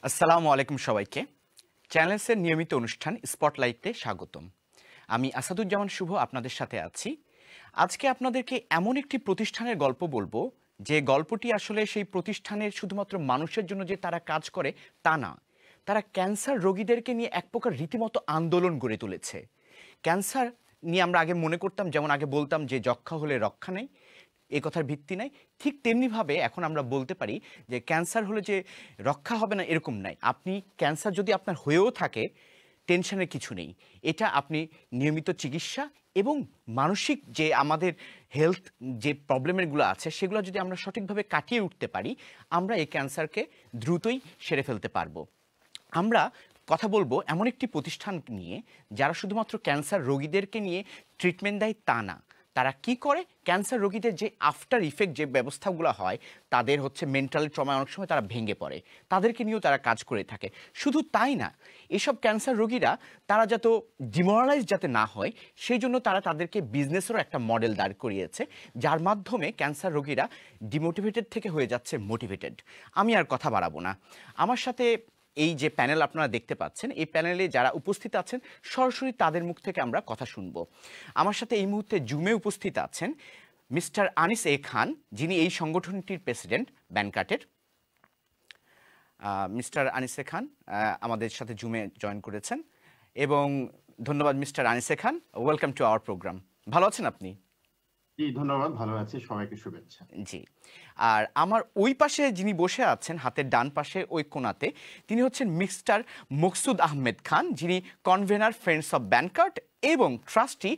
আসসালামু আলাইকুম সবাইকে। চ্যানেলসের নিয়মিত অনুষ্ঠান স্পটলাইটে স্বাগতম। আমি আসাদুজ্জামান শুভ আপনাদের সাথে আছি। আজকে আপনাদেরকে এমন একটি প্রতিষ্ঠানের গল্প বলবো যে গল্পটি আসলে সেই প্রতিষ্ঠানের শুধুমাত্র মানুষের জন্য যে তারা কাজ করে তা না। তারা ক্যান্সার রোগীদেরকে নিয়ে এক প্রকার রীতিমতো আন্দোলন গড়ে তুলেছে। ক্যান্সার নিয়ে আমরা আগে মনে করতাম, যেমন আগে বলতাম যে যক্ষ্মা হলে রক্ষা নেই, এ কথার ভিত্তি নাই। ঠিক তেমনিভাবে এখন আমরা বলতে পারি যে ক্যান্সার হলে যে রক্ষা হবে না এরকম নাই। আপনি ক্যান্সার যদি আপনার হয়েও থাকে, টেনশনের কিছু নেই। এটা আপনি নিয়মিত চিকিৎসা এবং মানসিক যে আমাদের হেলথ যে প্রবলেমেরগুলো আছে সেগুলো যদি আমরা সঠিকভাবে কাটিয়ে উঠতে পারি, আমরা এই ক্যান্সারকে দ্রুতই সেরে ফেলতে পারবো। আমরা কথা বলবো এমন একটি প্রতিষ্ঠান নিয়ে যারা শুধুমাত্র ক্যান্সার রোগীদেরকে নিয়ে ট্রিটমেন্ট দেয় তা না। তারা কি করে, ক্যান্সার রোগীদের যে আফটার ইফেক্ট যে ব্যবস্থাগুলো হয়, তাদের হচ্ছে মেন্টাল ট্রমা, অনেক সময় তারা ভেঙে পড়ে, তাদেরকে নিয়েও তারা কাজ করে থাকে। শুধু তাই না, এসব ক্যান্সার রোগীরা তারা যাতে ডিমোরালাইজ যাতে না হয় সেই জন্য তারা তাদেরকে বিজনেসেরও একটা মডেল দাঁড় করিয়েছে, যার মাধ্যমে ক্যান্সার রোগীরা ডিমোটিভেটেড থেকে হয়ে যাচ্ছে মোটিভেটেড। আমি আর কথা বাড়াবো না। আমার সাথে এই যে প্যানেল আপনারা দেখতে পাচ্ছেন, এই প্যানেলে যারা উপস্থিত আছেন সরাসরি তাদের মুখ থেকে আমরা কথা শুনব। আমার সাথে এই মুহূর্তে জুমে উপস্থিত আছেন মিস্টার আনিস এ খান, যিনি এই সংগঠনটির প্রেসিডেন্ট ব্যানকাটের। মিস্টার আনিস এ খান আমাদের সাথে জুমে জয়েন করেছেন, এবং ধন্যবাদ mister Anis A Khan. Welcome to our program. ভালো আছেন আপনি? জি, ধন্যবাদ। ভালো আছি। সবাইকে শুভেচ্ছা। জি। আর আমার ওই পাশে যিনি বসে আছেন, হাতের ডান পাশে ওই কোণাতে, তিনি হচ্ছেন মিস্টার মকসুদ আহমেদ খান, যিনি কনভেনার ফ্রেন্ডস অফ ব্যানকার্ট এবং ট্রাস্টি,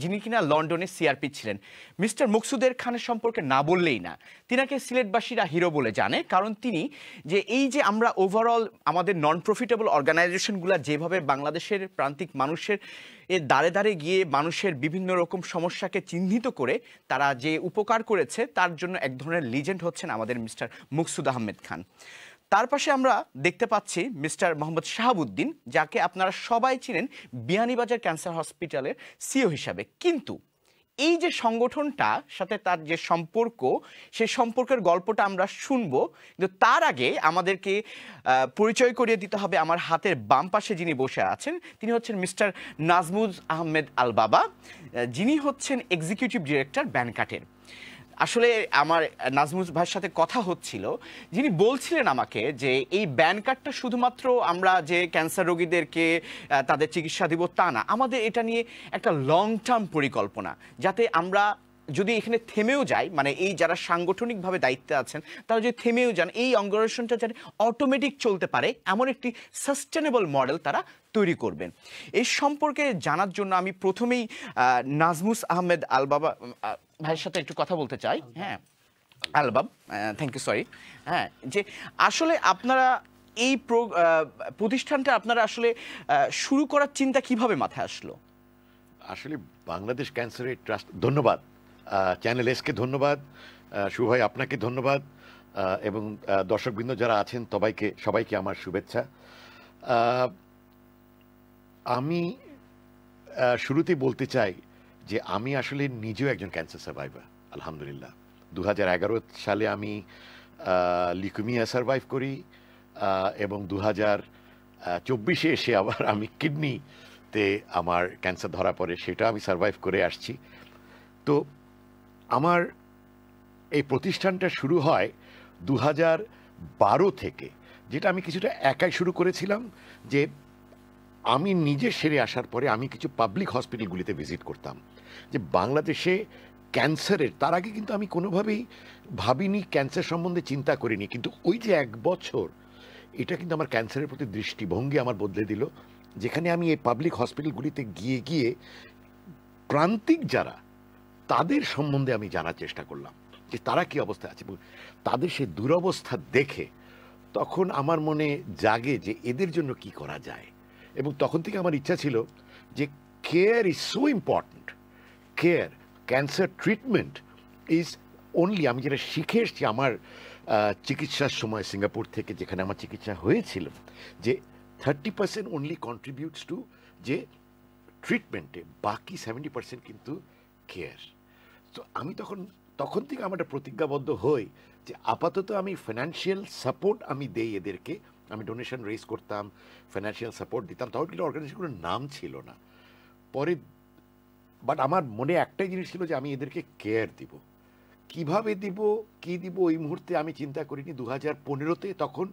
যিনি কিনা লন্ডনে সিআরপি ছিলেন। মিস্টার মকসুদের খানের সম্পর্কে না বললেই না। তিনাকে সিলেটবাসীরা হিরো বলে জানে, কারণ তিনি যে এই যে আমরা ওভারঅল আমাদের নন প্রফিটেবল অর্গানাইজেশনগুলো যেভাবে বাংলাদেশের প্রান্তিক মানুষের এর দ্বারে দ্বারে গিয়ে মানুষের বিভিন্ন রকম সমস্যাকে চিহ্নিত করে তারা যে উপকার করেছে, তার জন্য এক ধরনের লিজেন্ড হচ্ছেন আমাদের মিস্টার মকসুদ আহমেদ খান। তার পাশে আমরা দেখতে পাচ্ছি মিস্টার মোহাম্মদ শাহাবুদ্দিন, যাকে আপনারা সবাই চিনেন বিয়ানীবাজার ক্যান্সার হসপিটালের সিও হিসাবে। কিন্তু এই যে সংগঠনটার সাথে তার যে সম্পর্ক, সেই সম্পর্কের গল্পটা আমরা শুনবো। কিন্তু তার আগে আমাদেরকে পরিচয় করিয়ে দিতে হবে আমার হাতের বাম পাশে যিনি বসে আছেন, তিনি হচ্ছেন মিস্টার নাজমুজ আহমেদ আল বাবা, যিনি হচ্ছেন এক্সিকিউটিভ ডিরেক্টর ব্যানকাটের। আসলে আমার নাজমুজ ভাইয়ের সাথে কথা হচ্ছিল, যিনি বলছিলেন আমাকে যে এই ব্যান কার্ডটা শুধুমাত্র আমরা যে ক্যান্সার রোগীদেরকে তাদের চিকিৎসা দিব তা না, আমাদের এটা নিয়ে একটা লং টার্ম পরিকল্পনা, যাতে আমরা যদি এখানে থেমেও যাই, মানে এই যারা সাংগঠনিকভাবে দায়িত্বে আছেন তারা যদি থেমেও যান, এই অঙ্গরাশনটা যাতে অটোমেটিক চলতে পারে এমন একটি সাস্টেনেবল মডেল তারা তৈরি করবেন। এই সম্পর্কে জানার জন্য আমি প্রথমেই নাজমুস আহমেদ আল বাবা ভাইয়ের সাথে একটু কথা বলতে চাই। হ্যাঁ, আলবাব, থ্যাংক ইউ, সরি। হ্যাঁ, যে আসলে আপনারা এই প্রতিষ্ঠানটা আপনারা আসলে শুরু করার চিন্তা কিভাবে মাথায় আসলো? আসলে বাংলাদেশ ক্যান্সারের ট্রাস্ট, ধন্যবাদ চ্যানেল এসকে, ধন্যবাদ শুভ ভাই, আপনাকে ধন্যবাদ, এবং দর্শকবৃন্দ যারা আছেন সবাইকে আমার শুভেচ্ছা। আমি শুরুতেই বলতে চাই যে আমি আসলে নিজেও একজন ক্যান্সার সার্ভাইভার, আলহামদুলিল্লাহ। 2011 সালে আমি লিউকেমিয়া সার্ভাইভ করি, এবং 2024 এসে আবার আমি কিডনিতে আমার ক্যান্সার ধরা পড়ে, সেটা আমি সার্ভাইভ করে আসছি। তো আমার এই প্রতিষ্ঠানটা শুরু হয় 2012 থেকে, যেটা আমি কিছুটা একাই শুরু করেছিলাম। যে আমি নিজে সেরে আসার পরে আমি কিছু পাবলিক হসপিটালগুলিতে ভিজিট করতাম, যে বাংলাদেশে ক্যান্সারের, তার আগে কিন্তু আমি কোনোভাবেই ভাবিনি, ক্যান্সার সম্বন্ধে চিন্তা করিনি, কিন্তু ওই যে 1 বছর, এটা কিন্তু আমার ক্যান্সারের প্রতি দৃষ্টিভঙ্গি আমার বদলে দিল। যেখানে আমি এই পাবলিক হসপিটালগুলিতে গিয়ে গিয়ে প্রান্তিক যারা, তাদের সম্বন্ধে আমি জানার চেষ্টা করলাম যে তারা কি অবস্থায় আছে, এবং তাদের সেই দুরবস্থা দেখে তখন আমার মনে জাগে যে এদের জন্য কি করা যায়। এবং তখন থেকে আমার ইচ্ছা ছিল যে care is so important, care, cancer treatment is only, আমি যেটা শিখে এসেছি আমার চিকিৎসার সময় সিঙ্গাপুর থেকে, যেখানে আমার চিকিৎসা হয়েছিল, যে 30% অনলি কন্ট্রিবিউটস টু যে ট্রিটমেন্টে, বাকি 70% কিন্তু কেয়ার। তো আমি তখন থেকে আমার একটা প্রতিজ্ঞাবদ্ধ হই যে আপাতত আমি ফাইন্যান্সিয়াল সাপোর্ট আমি দেই এদেরকে, আমি ডোনেশন রেজ করতাম, ফাইন্যান্সিয়াল সাপোর্ট দিতাম, তখন কিন্তু অর্গানাইজেশনগুলোর নাম ছিল না। পরে বাট আমার মনে একটাই জিনিস ছিল যে আমি এদেরকে কেয়ার দিব, কিভাবে দিব, কি দিব, এই মুহূর্তে আমি চিন্তা করিনি। 2015-তে তখন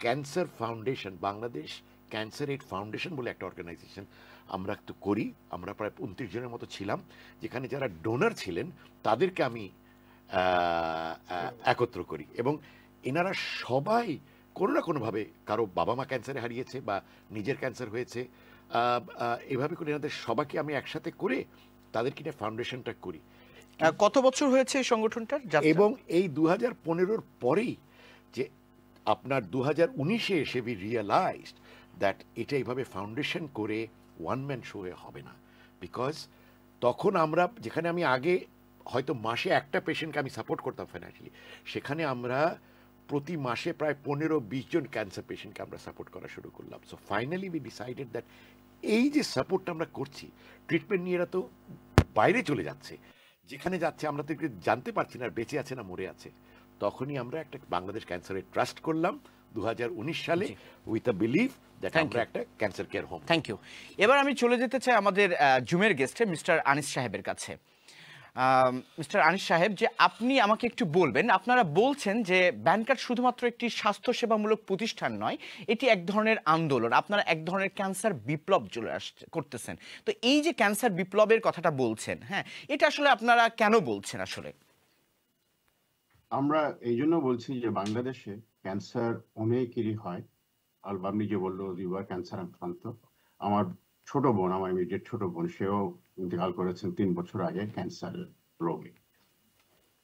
cancer foundation, Bangladesh cancer aid foundation বলে একটা অর্গানাইজেশন আমরা তো করি। আমরা প্রায় 29 জনের মতো ছিলাম, যেখানে যারা ডোনার ছিলেন তাদেরকে আমি একত্র করি, এবং এনারা সবাই কোনো না কোনোভাবে কারো বাবা মা ক্যান্সারে হারিয়েছে বা নিজের ক্যান্সার হয়েছে, এভাবে করে এনাদের সবাইকে আমি একসাথে করে তাদেরকে নিয়ে ফাউন্ডেশনটা করি। কত বছর হয়েছে এই সংগঠনটার? এবং এই 2015-র পরেই যে আপনার 2019-এ এসে বি রিয়েলাইজড দ্যাট এটা এইভাবে ফাউন্ডেশন করে ওয়ান ম্যান শো হবে না। বিকজ তখন আমরা, যেখানে আমি আগে হয়তো মাসে একটা পেশেন্টকে আমি সাপোর্ট করতাম ফাইন্যান্সিয়ালি, সেখানে আমরা প্রতি মাসে প্রায় 15-20 জন ক্যান্সার পেশেন্টকে আমরা সাপোর্ট করা শুরু করলাম। So finally we decided that এই যে সাপোর্টটা আমরা করছি, ট্রিটমেন্ট নিয়ে এরা তো বাইরে চলে যাচ্ছে, যেখানে যাচ্ছে আমরা তো জানতে পারছি না বেঁচে আছে না মরে আছে। তখনই আমরা একটা বাংলাদেশ ক্যান্সারের ট্রাস্ট করলাম 2019 সালে, উইথ আ বিলিভ দ্যাট আমরা একটা cancer care home. Thank you. এবার আমি চলে যেতে চাই আমাদের জুমের গেস্টে মিস্টার আনিস সাহেবের কাছে। মিস্টার আনিস সাহেব, যে আপনি আমাকে একটু বলবেন, আপনারা বলছেন যে ব্যানকার্ড শুধুমাত্র একটি স্বাস্থ্যসেবামূলক প্রতিষ্ঠান নয়, এটি এক ধরনের আন্দোলন, আপনারা এক ধরনের ক্যান্সার বিপ্লব করতেছেন। তো এই যে ক্যান্সার বিপ্লবের কথাটা বলছেন, হ্যাঁ, এটা আসলে আপনারা কেন বলছেন? আসলে আমরা এই জন্য বলছি যে বাংলাদেশে ক্যান্সার অনেকেরই হয়। আপনি যে বললো লিভার ক্যান্সার আক্রান্ত, আমার ছোট বোন, আমার ইমিডিয়েট ছোট বোন, সেও ইন্তেকাল করেছেন 3 বছর আগে ক্যান্সার রোগে।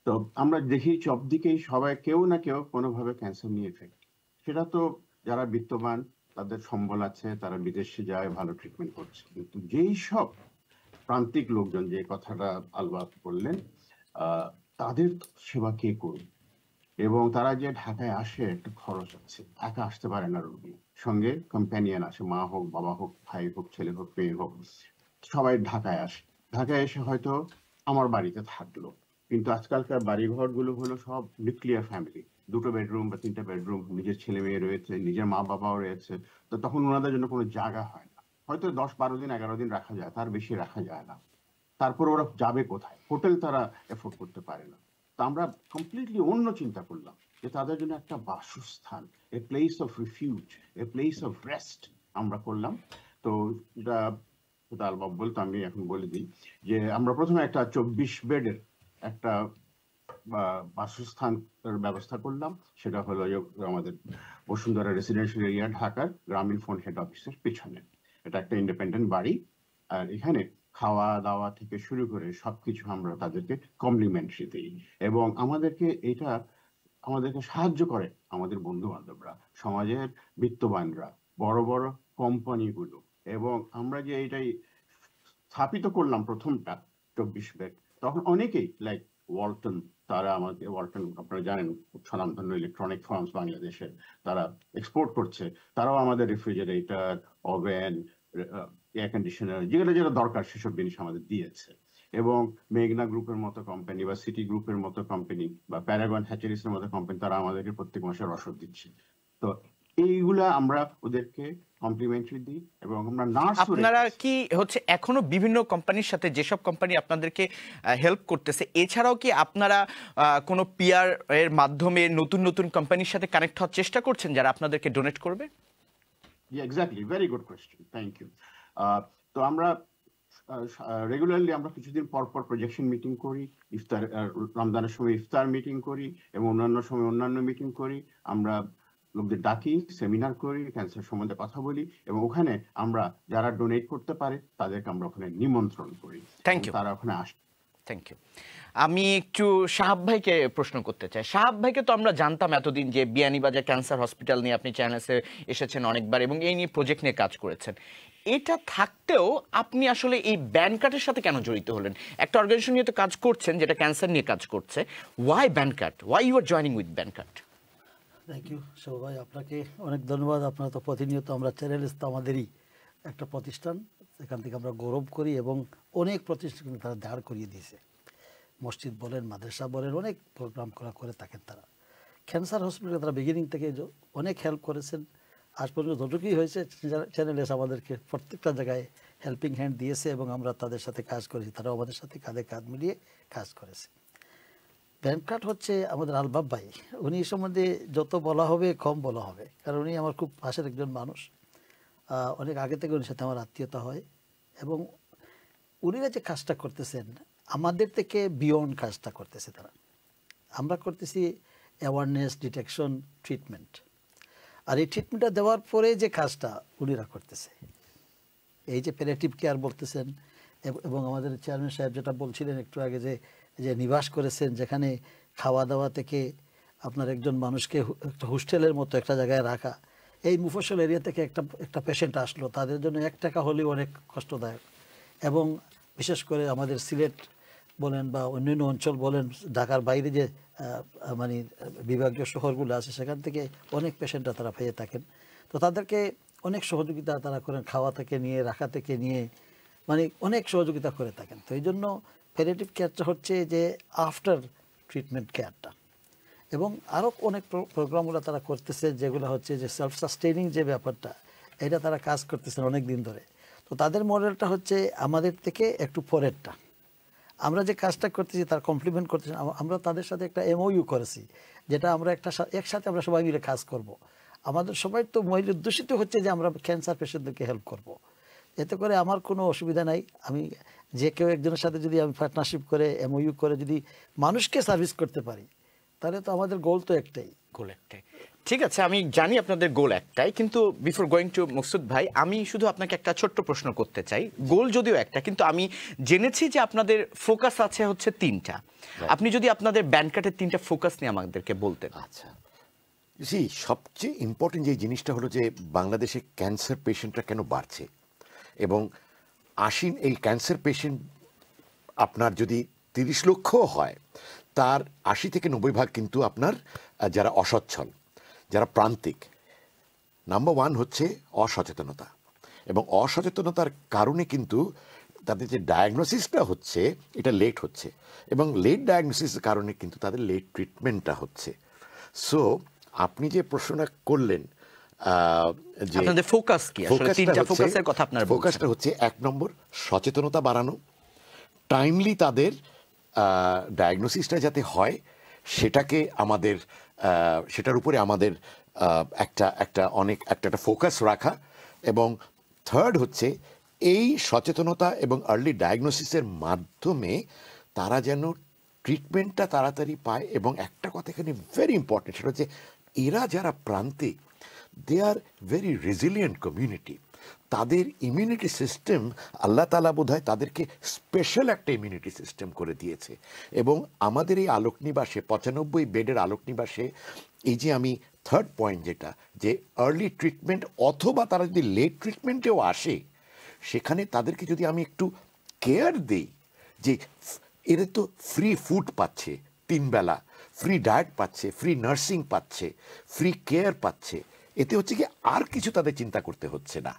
তো আমরা দেখি সব দিকেই সবাই কেউ না কেউ কোনোভাবে ক্যান্সার নিয়ে এফেক্ট। সেটা তো যারা বিত্তবান, তাদের সম্বল আছে, তারা বিদেশে যায়, ভালো ট্রিটমেন্ট করছে। কিন্তু যেই সব প্রান্তিক লোকজন, যে কথাটা আলবাত বললেন, তাদের সেবা কে করবে? এবং তারা যে ঢাকায় আসে, একটা খরচ আছে, একা আসতে পারে না রোগী, সঙ্গে কম্প্যানিয়ন আসে, মা হোক, বাবা হোক, ভাই হোক, ছেলে হোক, মেয়ে হোক, সবাই ঢাকায় আসে। ঢাকায় এসে হয়তো আমার বাড়িতে থাকলো, কিন্তু আজকালকার বাড়িঘর গুলো হলো সব নিউক্লিয়ার ফ্যামিলি, 2টো বেডরুম বা 3টে বেডরুম, নিজের ছেলে মেয়ে রয়েছে, নিজের মা বাবাও রয়েছে। তো তখন ওনাদের জন্য কোনো জায়গা হয় না, হয়তো 10-12 দিন 11 দিন রাখা যায়, তার বেশি রাখা যায় না। তারপর ওরা যাবে কোথায়? হোটেল তারা এফোর্ড করতে পারে না। তো আমরা কমপ্লিটলি অন্য চিন্তা করলাম, যে তাদের জন্য একটা বাসস্থান, a place of refuse, a place of rest আমরা করলাম। তো এটা আলবাব বলতো, আমি এখন বলে দিই যে আমরা প্রথমে একটা 24 বেডের একটা বাসস্থান ব্যবস্থা করলাম। সেটা হলো আমাদের বসুন্ধরা রেসিডেন্সিয়াল এরিয়া, ঢাকার গ্রামীণ ফোন হেড অফিসের পিছনে। এটা একটা ইন্ডিপেন্ডেন্ট বাড়ি, আর এখানে খাওয়া দাওয়া থেকে শুরু করে সবকিছু আমরা তাদেরকে কমপ্লিমেন্টারি দিই। এবং আমাদেরকে সাহায্য করে আমাদের বন্ধু বান্ধবরা, সমাজের বিত্তবানরা, বড় বড় কোম্পানিগুলো। এবং আমরা যে এটাই স্থাপিত করলাম প্রথমটা 24 বেড, তখন অনেকেই লাইক ওয়ালটন, তারা আমাকে, ওয়ালটন আপনারা জানেন স্বনামধন্য ইলেকট্রনিক ফার্মস বাংলাদেশের, তারা এক্সপোর্ট করছে, তারাও আমাদের রেফ্রিজারেটর, ওভেন, এয়ার কন্ডিশনার, যেগুলো যেটা দরকার সেসব জিনিস আমাদের দিয়েছে। এবং মেঘনা গ্রুপের মতো কোম্পানি বা সিটি গ্রুপের মতো কোম্পানি বা প্যারাগন হ্যাচারিসের মতো কোম্পানি, তারা আমাদেরকে প্রত্যেক মাসে রসদ দিচ্ছে। তো এইগুলা আমরা ওদেরকে কমপ্লিমেন্টারি দিই। এবং আমরা নার্স, আপনারা কি হচ্ছে এখনো বিভিন্ন কোম্পানির সাথে, যেসব কোম্পানি আপনাদেরকে হেল্প করতেছে, এছাড়াও কি আপনারা কোনো পিআর এর মাধ্যমে নতুন নতুন কোম্পানির সাথে কানেক্ট হওয়ার চেষ্টা করছেন যারা আপনাদেরকে ডোনেট করবে? Exactly, very good question, thank you. তো আমরা রেগুলারলি আমরা কিছুদিন পর পর প্রজেকশন মিটিং করি, ইফতার, রমজানের সময় ইফতার মিটিং করি, এবং অন্যান্য সময় অন্যান্য মিটিং করি। আমরা লোকদের ডাকি, সেমিনার করি, ক্যান্সার সম্বন্ধে কথা বলি, এবং ওখানে আমরা যারা ডোনেট করতে পারে তাদেরকে আমরা ওখানে নিমন্ত্রণ করি, তারা ওখানে আসে। Thank you. আমি একটু শাহাব ভাইকে প্রশ্ন করতে চাই। শাহাব ভাইকে তো আমরা জানতাম এতদিন যে বিয়ানীবাজার ক্যান্সার হসপিটাল নিয়ে আপনি চ্যানেলে এসেছেন অনেকবার, এবং এই নিয়ে প্রজেক্ট নিয়ে কাজ করেছেন। এটা থাকতেও আপনি আসলে এই ব্যানকার্ডের সাথে কেন জড়িত হলেন? একটা অর্গানাইজেশন নিয়ে তো কাজ করছেন যেটা ক্যান্সার নিয়ে কাজ করছে, why Bancard, why you are joining with Bancard? Thank you সবাই, আপনাকে অনেক ধন্যবাদ। আপনারা তো প্রতিনিয়ত, আমরা চ্যানেল তো আমাদেরই একটা প্রতিষ্ঠান, এখান থেকে আমরা গৌরব করি, এবং অনেক প্রতিষ্ঠান তারা দাঁড় করিয়ে দিয়েছে, মসজিদ বলেন, মাদ্রাসা বলেন, অনেক প্রোগ্রাম করে থাকেন তারা। ক্যান্সার হসপিটালে তারা বিগিনিং থেকে অনেক হেল্প করেছেন। আজ পর্যন্ত যতটুকুই হয়েছে চ্যানেল এস আমাদেরকে প্রত্যেকটা জায়গায় হেল্পিং হ্যান্ড দিয়েছে এবং আমরা তাদের সাথে কাজ করেছি, তারাও আমাদের সাথে কাঁধে কাঁধ মিলিয়ে কাজ করেছে। ব্যানকার্ট হচ্ছে আমাদের আলবাব ভাই, উনি সম্বন্ধে যত বলা হবে কম বলা হবে, কারণ উনি আমার খুব পাশের একজন মানুষ। অনেক আগে থেকে উনির সাথে আমার আত্মীয়তা হয় এবং উনিরা যে কাজটা করতেছেন আমাদের থেকে বিয়ন্ড কাজটা করতেছে তারা। আমরা করতেছি অ্যাওয়ারনেস, ডিটেকশন, ট্রিটমেন্ট। আর এই ট্রিটমেন্টটা দেওয়ার পরে যে কাজটা উনিরা করতেছে, এই যে প্যালিয়েটিভ কেয়ার বলতেছেন, এবং আমাদের চেয়ারম্যান সাহেব যেটা বলছিলেন একটু আগে যে নিবাস করেছেন, যেখানে খাওয়া দাওয়া থেকে আপনার একজন মানুষকে একটা হোস্টেলের মতো একটা জায়গায় রাখা। এই মুফস্বল এরিয়া থেকে একটা পেশেন্ট আসলো, তাদের জন্য 1 টাকা হলেও অনেক কষ্টদায়ক। এবং বিশেষ করে আমাদের সিলেট বলেন বা অন্যান্য অঞ্চল বলেন, ঢাকার বাইরে যে মানে বিভাগীয় শহরগুলো আছে সেখান থেকে অনেক পেশেন্টরা তারা পেয়ে থাকেন। তো তাদেরকে অনেক সহযোগিতা তারা করেন, খাওয়া থেকে নিয়ে, রাখা থেকে নিয়ে, মানে অনেক সহযোগিতা করে থাকেন। তো এই জন্য প্যালিয়েটিভ কেয়ারটা হচ্ছে যে আফটার ট্রিটমেন্ট কেয়ারটা। এবং আরও অনেক প্রোগ্রামগুলো তারা করতেছে, যেগুলো হচ্ছে যে সেলফ সাস্টেইনিং যে ব্যাপারটা, এটা তারা কাজ করতেছেন অনেক দিন ধরে। তো তাদের মডেলটা হচ্ছে আমাদের থেকে একটু পরেরটা। আমরা যে কাজটা করতেছি তার কমপ্লিমেন্ট করতেছি। আমরা তাদের সাথে একটা MOU করেছি, যেটা আমরা একসাথে আমরা সবাই মিলে কাজ করব। আমাদের সবাই তো মূল উদ্দেশ্যিত হচ্ছে যে আমরা ক্যান্সার পেশেন্টদেরকে হেল্প করব। এতে করে আমার কোনো অসুবিধা নাই। আমি যে কেউ একজনের সাথে যদি আমি পার্টনারশিপ করে MOU করে যদি মানুষকে সার্ভিস করতে পারি, তাহলে তো আমাদের গোল তো একটাই। গোল একটাই, ঠিক আছে, আমি জানি আপনাদের গোল একটাই, কিন্তু বিফোর গোয়িং টু মকসুদ ভাই, আমি শুধু আপনাকে একটা ছোট্ট প্রশ্ন করতে চাই। গোল যদিও একটা, কিন্তু আমি জেনেছি যে আপনাদের ফোকাস আছে হচ্ছে 3টা। আপনি যদি আপনাদের ব্যানকার্টের 3টা ফোকাস নিয়ে আমাদেরকে বলতেন। আচ্ছা, সবচেয়ে ইম্পর্টেন্ট যে জিনিসটা হলো যে বাংলাদেশে ক্যান্সার পেশেন্টরা কেন বাড়ছে, এবং এই ক্যান্সার পেশেন্ট আপনার যদি 30 লক্ষ হয়, তার 80 থেকে 90% কিন্তু আপনার যারা অসচ্ছল, যারা প্রান্তিক। নাম্বার 1 হচ্ছে অসচেতনতা, এবং অসচেতনতার কারণে কিন্তু তাদের যে ডায়াগনোসিসটা হচ্ছে এটা লেট হচ্ছে, এবং লেট ডায়াগনোসিসের কারণে কিন্তু তাদের লেট ট্রিটমেন্টটা হচ্ছে। সো আপনি যে প্রশ্নটা করলেন যে আপনাদের ফোকাস কি, আসলে 3টা ফোকাসের কথা আপনারা বলছেন। ফোকাসটা হচ্ছে 1 নম্বর সচেতনতা বাড়ানো, টাইমলি তাদের ডায়াগনোসিসটা যাতে হয় সেটাকে আমাদের সেটার উপরে আমাদের একটা ফোকাস রাখা, এবং থার্ড হচ্ছে এই সচেতনতা এবং আর্লি ডায়াগনোসিসের মাধ্যমে তারা যেন ট্রিটমেন্টটা তাড়াতাড়ি পায়। এবং একটা কথা এখানে ভেরি ইম্পর্টেন্ট, সেটা হচ্ছে এরা যারা প্রান্তিক, দে আর ভেরি রেজিলিয়েন্ট কমিউনিটি। তাদের ইমিউনিটি সিস্টেম আল্লাহ তাআলা বোধহয় তাদেরকে স্পেশাল একটা ইমিউনিটি সিস্টেম করে দিয়েছে। এবং আমাদের এই আলোক নিবাসে 95 বেডের আলোক নিবাসে, এই যে আমি থার্ড পয়েন্ট যেটা, যে আর্লি ট্রিটমেন্ট অথবা তারা যদি লেট ট্রিটমেন্টেও আসে, সেখানে তাদেরকে যদি আমি একটু কেয়ার দিই, যে এরা তো ফ্রি ফুড পাচ্ছে 3 বেলা, ফ্রি ডায়েট পাচ্ছে, ফ্রি নার্সিং পাচ্ছে, ফ্রি কেয়ার পাচ্ছে, এতে হচ্ছে কি আর কিছু তাদের চিন্তা করতে হচ্ছে না।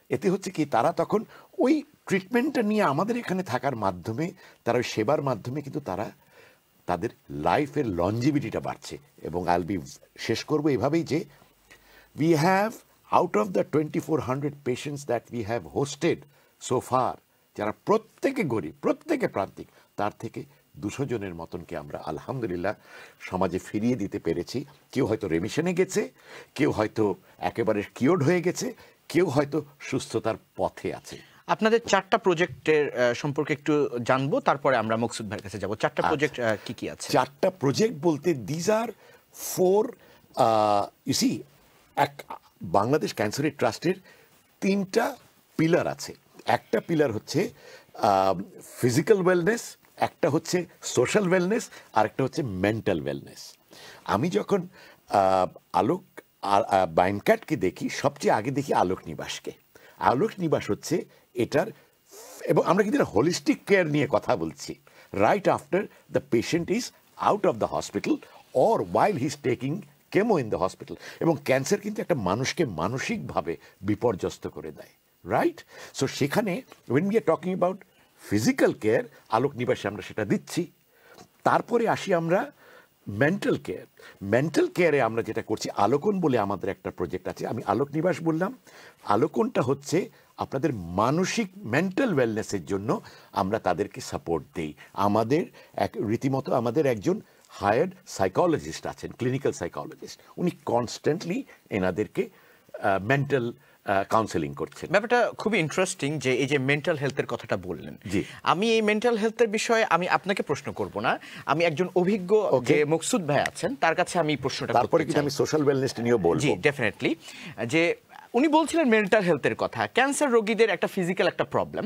এতে হচ্ছে কি তারা তখন ওই ট্রিটমেন্টটা নিয়ে আমাদের এখানে থাকার মাধ্যমে, তারা ওই সেবার মাধ্যমে কিন্তু তারা তাদের লাইফের লঞ্জিভিটিটা বাড়ছে। এবং শেষ করবো এভাবেই যে we have out of the 2400 patients that we have hosted so far, যারা প্রত্যেকে গরিব, প্রত্যেকে প্রান্তিক, তার থেকে 200 জনের মতনকে আমরা আলহামদুলিল্লাহ সমাজে ফিরিয়ে দিতে পেরেছি। কেউ হয়তো রেমিশনে গেছে, কেউ হয়তো একেবারে কিওর্ড হয়ে গেছে, কেউ হয়তো সুস্থতার পথে আছে। আপনাদের 4টা প্রজেক্টের সম্পর্কে একটু জানবো, তারপরে আমরা মকসুদ ভাইয়ের কাছে যাব। 4টা প্রজেক্ট কি কি আছে? 4টা প্রজেক্ট বলতে these are 4 you see, Bangladesh cancer ট্রাস্টের 3টা পিলার আছে। একটা পিলার হচ্ছে ফিজিক্যাল ওয়েলনেস, একটা হচ্ছে সোশ্যাল ওয়েলনেস, আর একটা হচ্ছে মেন্টাল ওয়েলনেস। আমি যখন ব্যানকার্টকে দেখি, সবচেয়ে আগে দেখি আলোক নিবাসকে। আলোক নিবাস হচ্ছে এটার, এবং আমরা কিন্তু হোলিস্টিক কেয়ার নিয়ে কথা বলছি, right after the patient is out of the hospital or while he is taking chemo in the hospital. এবং ক্যান্সার কিন্তু একটা মানুষকে মানসিকভাবে বিপর্যস্ত করে দেয়, রাইট? সো সেখানে when we are talking about physical care, আলোক নিবাসে আমরা সেটা দিচ্ছি। তারপরে আসি আমরা মেন্টাল কেয়ারে আমরা যেটা করছি, আলোকন বলে আমাদের একটা প্রজেক্ট আছে, আমি আলোক নিবাস বললাম। আলোকনটা হচ্ছে আপনাদের মানসিক মেন্টাল ওয়েলনেসের জন্য আমরা তাদেরকে সাপোর্ট দিই। আমাদের রীতিমতো আমাদের একজন হায়ার্ড সাইকোলজিস্ট আছেন, ক্লিনিক্যাল সাইকোলজিস্ট, উনি কনস্ট্যান্টলি এনাদেরকে মেন্টাল কাউন্সেলিং করছেন। ব্যাপারটা খুবই ইন্টারেস্টিং যে এই যে মেন্টাল হেলথের কথাটা বললেন। জি। আমি এই মেন্টাল হেলথের বিষয়ে আমি আপনাকে প্রশ্ন করব না, আমি একজন অভিজ্ঞ যে মকসুদ ভাই আছেন তার কাছে আমি প্রশ্নটা করতে চাই। তারপরে কিন্তু আমি সোশ্যাল ওয়েলনেস নিয়েও বলবো। জি, ডেফিনেটলি। যে উনি বলছিলেন মেন্টাল হেলথের কথা, ক্যান্সার রোগীদের একটা ফিজিক্যাল একটা প্রবলেম,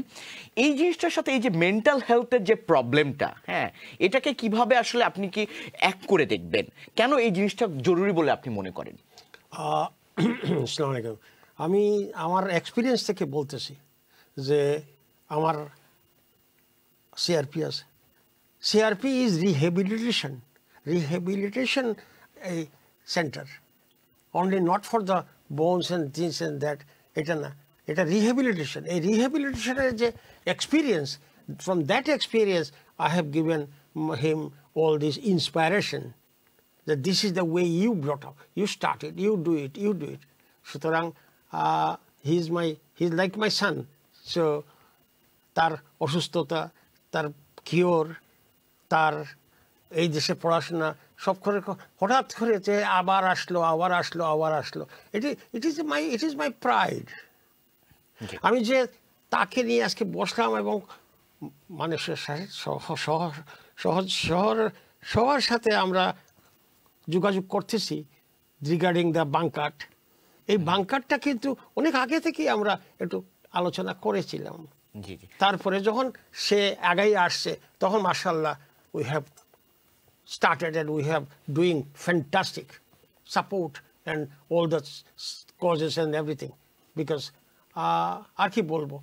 এই জিনিসটার সাথে এই যে মেন্টাল হেলথের যে প্রবলেমটা, হ্যাঁ, এটাকে কিভাবে আসলে আপনি কি এক করে দেখবেন, কেন এই জিনিসটা জরুরি বলে আপনি মনে করেন? আসসালামু আলাইকুম। আমি আমার এক্সপিরিয়েন্স থেকে বলতেছি যে আমার সিআরপি আছে। CRP is rehabilitation centre, only not for the bones and this and that. এটা না, এটা রিহ্যাবিলিটেশন। এই রিহ্যাবিলিটেশনের যে experience, from that experience I have given him all this inspiration that this is the way you brought up, you started, you do it. সুতরাং he's like my son. So তার অসুস্থতা, তার cure, তার এই দেশে পড়াশোনা সব করে হঠাৎ করে যে আবার আসলো, it is my pride. আমি যে তাকে নিয়ে আজকে বসলাম এবং মানুষের সবার সাথে আমরা যোগাযোগ করতেছি রিগার্ডিং দ্য বাংকাট। এই বাংকাটটা কিন্তু অনেক আগে থেকেই আমরা একটু আলোচনা করেছিলাম। তারপরে যখন সে আগাই আসছে তখন মাশাআল্লাহ we have started and we have doing fantastic support and all the causes and everything. Because আর কি বলবো,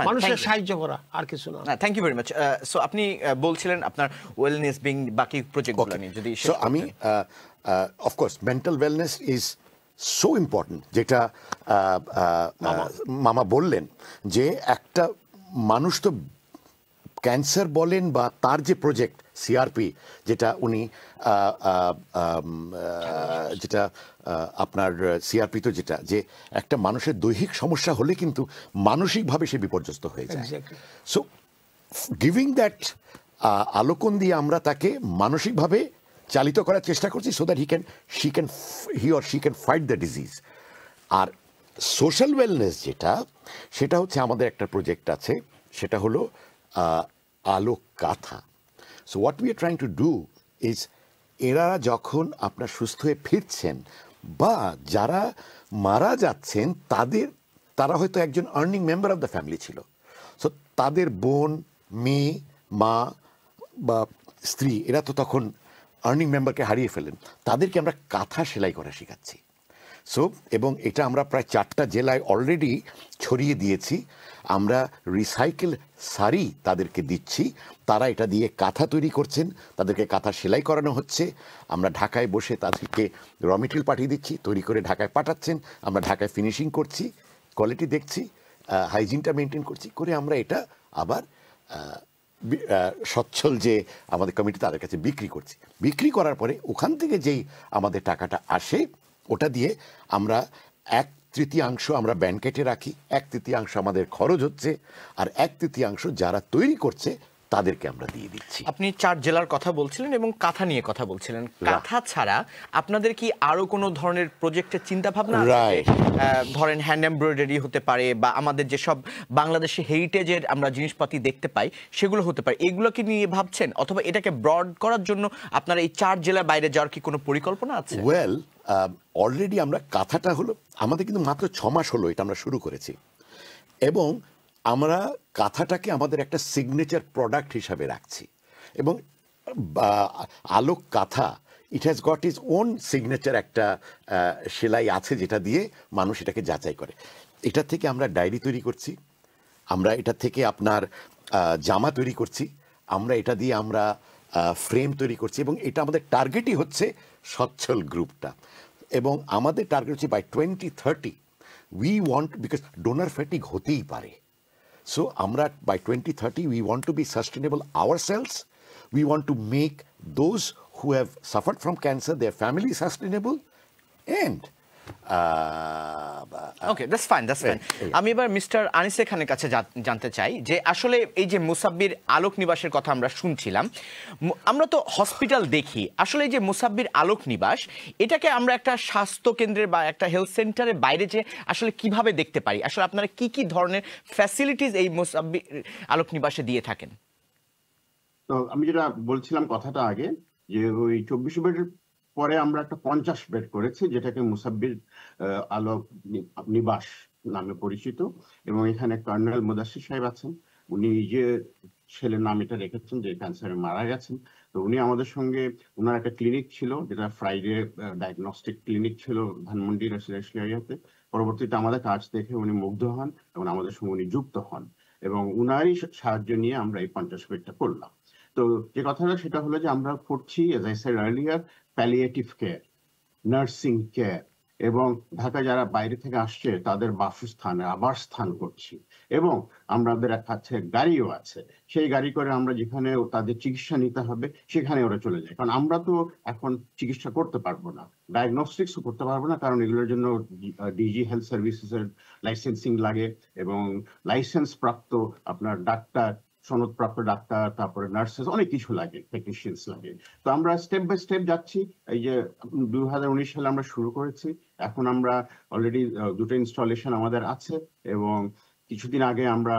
মানুষের সাহায্য করা, আর কিছু না। Thank you very much. So আপনি বলছিলেন আপনার ওয়েলনেস বিং বাকি প্রজেক্টগুলো নিয়ে যদি। সো আমি of course mental wellness is so important, যেটা মামা বললেন যে একটা মানুষ তো ক্যান্সার বলেন বা তার যে প্রজেক্ট সিআরপি, যেটা উনি যেটা আপনার সিআরপি তো যেটা যে একটা মানুষের দৈহিক সমস্যা হলে কিন্তু মানসিকভাবে সে বিপর্যস্ত হয়ে যায়। সো গিভিং দ্যাট আলোকন দিয়ে আমরা তাকে মানসিকভাবে চালিত করার চেষ্টা করছি, so that he or she can fight the disease. আর সোশ্যাল ওয়েলনেস যেটা, সেটা হচ্ছে আমাদের একটা প্রজেক্ট আছে, সেটা হলো আলোক গাথা। So what we are trying to do is, এরা যখন আপনার সুস্থ হয়ে ফিরছেন বা যারা মারা যাচ্ছেন তারা হয়তো একজন earning member of the family ছিল, সো তাদের বোন, মেয়ে, মা বা স্ত্রী, এরা তো তখন আর্নিং মেম্বারকে হারিয়ে ফেলেন, তাদেরকে আমরা কাঁথা সেলাই করা শেখাচ্ছি। সো এবং এটা আমরা প্রায় 4টা জেলায় অলরেডি ছড়িয়ে দিয়েছি। আমরা রিসাইকেল শাড়ি তাদেরকে দিচ্ছি, তারা এটা দিয়ে কাঁথা তৈরি করছেন, তাদেরকে কাঁথা সেলাই করানো হচ্ছে। আমরা ঢাকায় বসে তাদেরকে র মেটেরিয়াল পাঠিয়ে দিচ্ছি, তৈরি করে ঢাকায় পাঠাচ্ছেন, আমরা ঢাকায় ফিনিশিং করছি, কোয়ালিটি দেখছি, হাইজিনটা মেনটেন করছি, করে আমরা এটা আবার সচ্ছল যে আমাদের কমিটি তাদের কাছে বিক্রি করার পরে ওখান থেকে যেই আমাদের টাকাটা আসে, ওটা দিয়ে আমরা 1/3 আমরা ব্যাংকেটে রাখি, 1/3 আমাদের খরচ হচ্ছে, আর 1/3 যারা তৈরি করছে তাদেরকে আমরা দিয়ে দিচ্ছি। আপনি 4 জেলার কথা বলছিলেন এবং কাঁথা নিয়ে কথা বলছিলেন। কাঁথা ছাড়া আপনাদের কি আরো কোনো ধরনের প্রজেক্টের চিন্তা ভাবনা আছে? ধরেন হ্যান্ড এমব্রয়ডারি হতে পারে, বা আমাদের যেসব বাংলাদেশে হেরিটেজের আমরা জিনিসপাতি দেখতে পাই সেগুলো হতে পারে, এগুলো কি নিয়ে ভাবছেন? অথবা এটাকে ব্রড করার জন্য আপনার এই 4 জেলার বাইরে যাওয়ার কি কোনো পরিকল্পনা আছে? ওয়েল, অলরেডি আমরা কাঁথাটা হলো আমাদের কিন্তু মাত্র 6 মাস হলো এটা আমরা শুরু করেছি, এবং আমরা কাঁথাটাকে আমাদের একটা সিগনেচার প্রোডাক্ট হিসাবে রাখছি। এবং Alok Kantha, it has got its own signature একটা সেলাই আছে, যেটা দিয়ে মানুষ এটাকে যাচাই করে। এটা থেকে আমরা ডায়েরি তৈরি করছি, আমরা এটা থেকে আপনার জামা তৈরি করছি, আমরা এটা দিয়ে আমরা ফ্রেম তৈরি করছি, এবং এটা আমাদের টার্গেটই হচ্ছে সচ্ছল গ্রুপটা। এবং আমাদের টার্গেট হচ্ছে by 2030 we want, because donor fatigue হতেই পারে, সো আমরা by 2030 we want to be sustainable ourselves. We want to make those who have suffered from cancer, their family is sustainable, and okay, that's fine, that's fine. আমি এবার mister আনিসে খানের কাছে জানতে চাই যে আসলে এই যে মুসাব্বির আলোক নিবাসের কথা আমরা শুনছিলাম, আমরা তো হসপিটাল দেখি, আসলে এই যে মুসাব্বির আলোক নিবাস, এটাকে আমরা একটা স্বাস্থ্য কেন্দ্রের বা একটা হেলথ সেন্টারের বাইরে যে আসলে কিভাবে দেখতে পারি? আসলে আপনারা কি কি ধরনের ফ্যাসিলিটিস এই মুসাব্বির আলোক নিবাসে দিয়ে থাকেন? তো আমি যেটা বলছিলাম কথাটা আগে, যে ওই 24 বেডের পরে আমরা একটা 50 বেড করেছি, যেটাকে মুসাব্বির আলোক নিবাস নামে পরিচিত। এবং এখানে কর্নেল মুদাসসির সাহেব আছেন, উনি নিজে ছেলের নাম এটা রেখেছেন, যে ক্যান্সারে মারা গেছেন। তো উনি আমাদের সঙ্গে, ওনার একটা ক্লিনিক ছিল যেটা ফ্রাইডে ডায়াগনস্টিক ক্লিনিক ছিল ধানমন্ডি রেসিডেন্সিয়াল এরিয়াতে। পরবর্তীতে আমাদের কাজ দেখে উনি মুগ্ধ হন এবং আমাদের সঙ্গে উনি যুক্ত হন, এবং উনারই সাহায্য নিয়ে আমরা এই 50 বেডটা করলাম। তো যে কথাটা সেটা হলো যে আমরা করছি, age I said earlier, palliative care, nursing care, এবং ঢাকা যারা বাইরে থেকে আসছে তাদের বাসস্থানে আবাসস্থান করছি। এবং আমাদের কাছে গাড়িও আছে, সেই গাড়ি করে আমরা যেখানে তাদের চিকিৎসা নিতে হবে সেখানে ওরা চলে যায়। কারণ আমরা তো এখন চিকিৎসা করতে পারবো না, ডায়াগনস্টিক্সও করতে পারবো না, কারণ এগুলোর জন্য ডিজি হেলথ সার্ভিসেসের লাইসেন্সিং লাগে, এবং লাইসেন্স প্রাপ্ত আপনার ডাক্তার, সনদপ্রাপ্ত ডাক্তার, তারপরে নার্সেস, অনেক কিছু লাগে, টেকনিশিয়ানস লাগে। তো আমরা স্টেপ বাই স্টেপ যাচ্ছি। এই যে 2019 সালে আমরা শুরু করেছি, এখন আমরা অলরেডি 2টো ইনস্টলেশন আমাদের আছে, এবং কিছুদিন আগে আমরা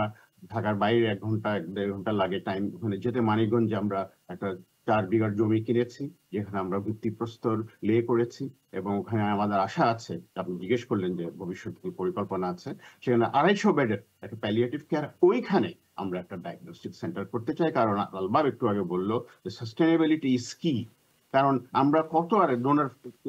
ঢাকার বাইরে 1 ঘন্টা 1.5 ঘন্টা লাগে টাইম ওখানে যেতে, মানিকগঞ্জে আমরা একটা 4 বিঘার জমি কিনেছি, যেখানে আমরা ভিত্তিপ্রস্তর লে করেছি, এবং ওখানে আমাদের আশা আছে, আপনি জিজ্ঞেস করলেন যে ভবিষ্যতে পরিকল্পনা আছে, সেখানে 250 বেডের একটা প্যালিয়েটিভ কেয়ার, ওইখানে আমরা একটা ডায়াগনস্টিক সেন্টার করতে চাই। কারণ আলবাব একটু আগে বললো যে সাস্টেনেবিলিটি ইজ কি। কারণ আমরা কত আর ডোনার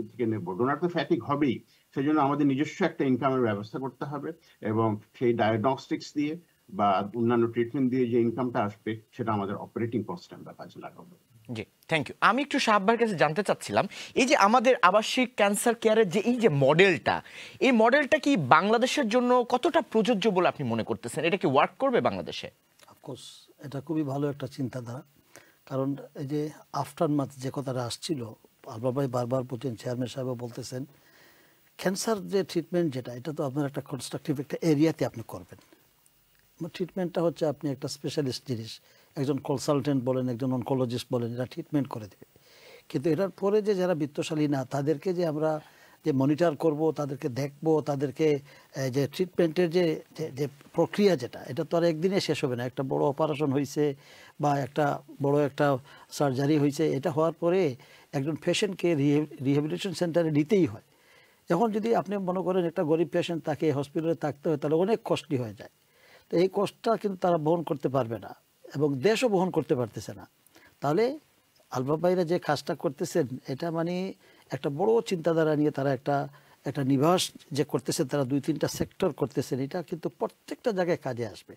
থেকে নেব, ডোনার তো ফ্যাটিক হবেই, সেই জন্য আমাদের নিজস্ব একটা ইনকামের ব্যবস্থা করতে হবে, এবং সেই ডায়াগনস্টিক্স দিয়ে বা অন্যান্য ট্রিটমেন্ট দিয়ে যে ইনকামটা আসবে সেটা আমাদের অপারেটিং কস্টে আমরা কাজে লাগাবো। জি, থ্যাংক ইউ। আমি একটু শাহাব্বার কাছে জানতে চাচ্ছিলাম, এই যে আমাদের আবাসিক ক্যান্সার কেয়ারের যে এই যে মডেলটা, এই মডেলটা কি বাংলাদেশের জন্য কতটা প্রযোজ্য বলে আপনি মনে করতেছেন? এটা কি ওয়ার্ক করবে বাংলাদেশে? অফকোর্স এটা খুবই ভালো একটা চিন্তাধারা। কারণ এই যে আফটারমাথ যে কথাটা আসছিল, আলবাব ভাই বারবার বলছেন, চেয়ারম্যান সাহেবও বলতেছেন, ক্যান্সার যে ট্রিটমেন্ট যেটা, এটা তো আপনার একটা কনস্ট্রাকটিভ একটা এরিয়াতে আপনি করবেন। ট্রিটমেন্টটা হচ্ছে আপনি একটা স্পেশালিস্ট জিনিস, একজন কনসালটেন্ট বলেন, একজন অনকোলজিস্ট বলেন, এরা ট্রিটমেন্ট করে দেবে। কিন্তু এটার পরে যে যারা বিত্তশালী না, তাদেরকে যে আমরা যে মনিটর করব, তাদেরকে দেখব, তাদেরকে যে ট্রিটমেন্টের যে যে প্রক্রিয়া যেটা, এটা তো আর একদিনে শেষ হবে না। একটা বড় অপারেশন হয়েছে বা একটা বড় একটা সার্জারি হয়েছে, এটা হওয়ার পরে একজন পেশেন্টকে রিহ্যাবিলিটেশন সেন্টারে নিতেই হয়। এখন যদি আপনি মনে করেন একটা গরিব পেশেন্ট, তাকে হসপিটালে থাকতে হয়, তাহলে অনেক কস্টলি হয়ে যায়। তো এই কষ্টটা কিন্তু তারা বহন করতে পারবে না, এবং দেশও বহন করতে পারতেছে না। তাহলে আলবাব ভাইরা যে কাজটা করতেছেন, এটা মানে একটা বড় চিন্তাধারা নিয়ে তারা একটা নিবাস যে করতেছেন, তারা 2-3টা সেক্টর করতেছেন, এটা কিন্তু প্রত্যেকটা জায়গায় কাজে আসবে।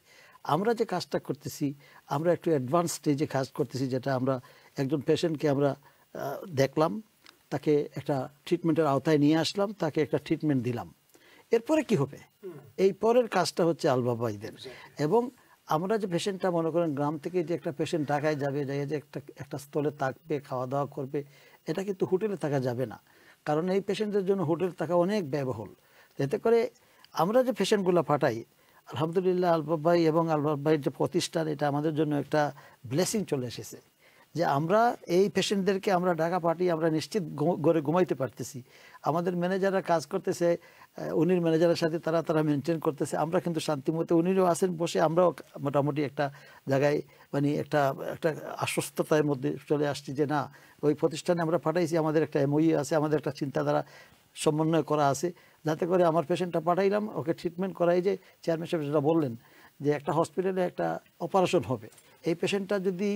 আমরা যে কাজটা করতেছি, আমরা একটু অ্যাডভান্স স্টেজে কাজ করতেছি, যেটা আমরা একজন পেশেন্টকে আমরা দেখলাম, তাকে একটা ট্রিটমেন্টের আওতায় নিয়ে আসলাম, তাকে একটা ট্রিটমেন্ট দিলাম। এরপরে কি হবে? এই পরের কাজটা হচ্ছে আলবাব ভাইদের। এবং আমরা যে পেশেন্টটা মনে করেন গ্রাম থেকে যে একটা পেশেন্ট ঢাকায় যাবে, যাই যে একটা স্থলে থাকবে, খাওয়া দাওয়া করবে, এটা কিন্তু হোটেলে থাকা যাবে না। কারণ এই পেশেন্টের জন্য হোটেল থাকা অনেক ব্যয়বহুল। এতে করে আমরা যে পেশেন্টগুলো পাঠাই, আলহামদুলিল্লাহ আলবাব ভাই এবং আলবাব ভাইয়ের যে প্রতিষ্ঠান, এটা আমাদের জন্য একটা ব্লেসিং চলে এসেছে, যে আমরা এই পেশেন্টদেরকে আমরা ঢাকা পাঠিয়ে আমরা নিশ্চিত ঘরে ঘুমাইতে পারতেছি। আমাদের ম্যানেজাররা কাজ করতেছে, উনির ম্যানেজারের সাথে তারা মেনটেন করতেছে, আমরা কিন্তু শান্তিমতো, উনিরও আছেন বসে, আমরাও মোটামুটি একটা জায়গায় মানে একটা আশ্বস্ততার মধ্যে চলে আসছি, যে না, ওই প্রতিষ্ঠানে আমরা পাঠাইছি, আমাদের একটা এমওই আছে, আমাদের একটা চিন্তাধারা সমন্বয় করা আছে, যাতে করে আমার পেশেন্টটা পাঠাইলাম, ওকে ট্রিটমেন্ট করাই। যে চেয়ারম্যান সাহেব যেটা বললেন, যে একটা হসপিটালে একটা অপারেশন হবে, এই পেশেন্টটা যদি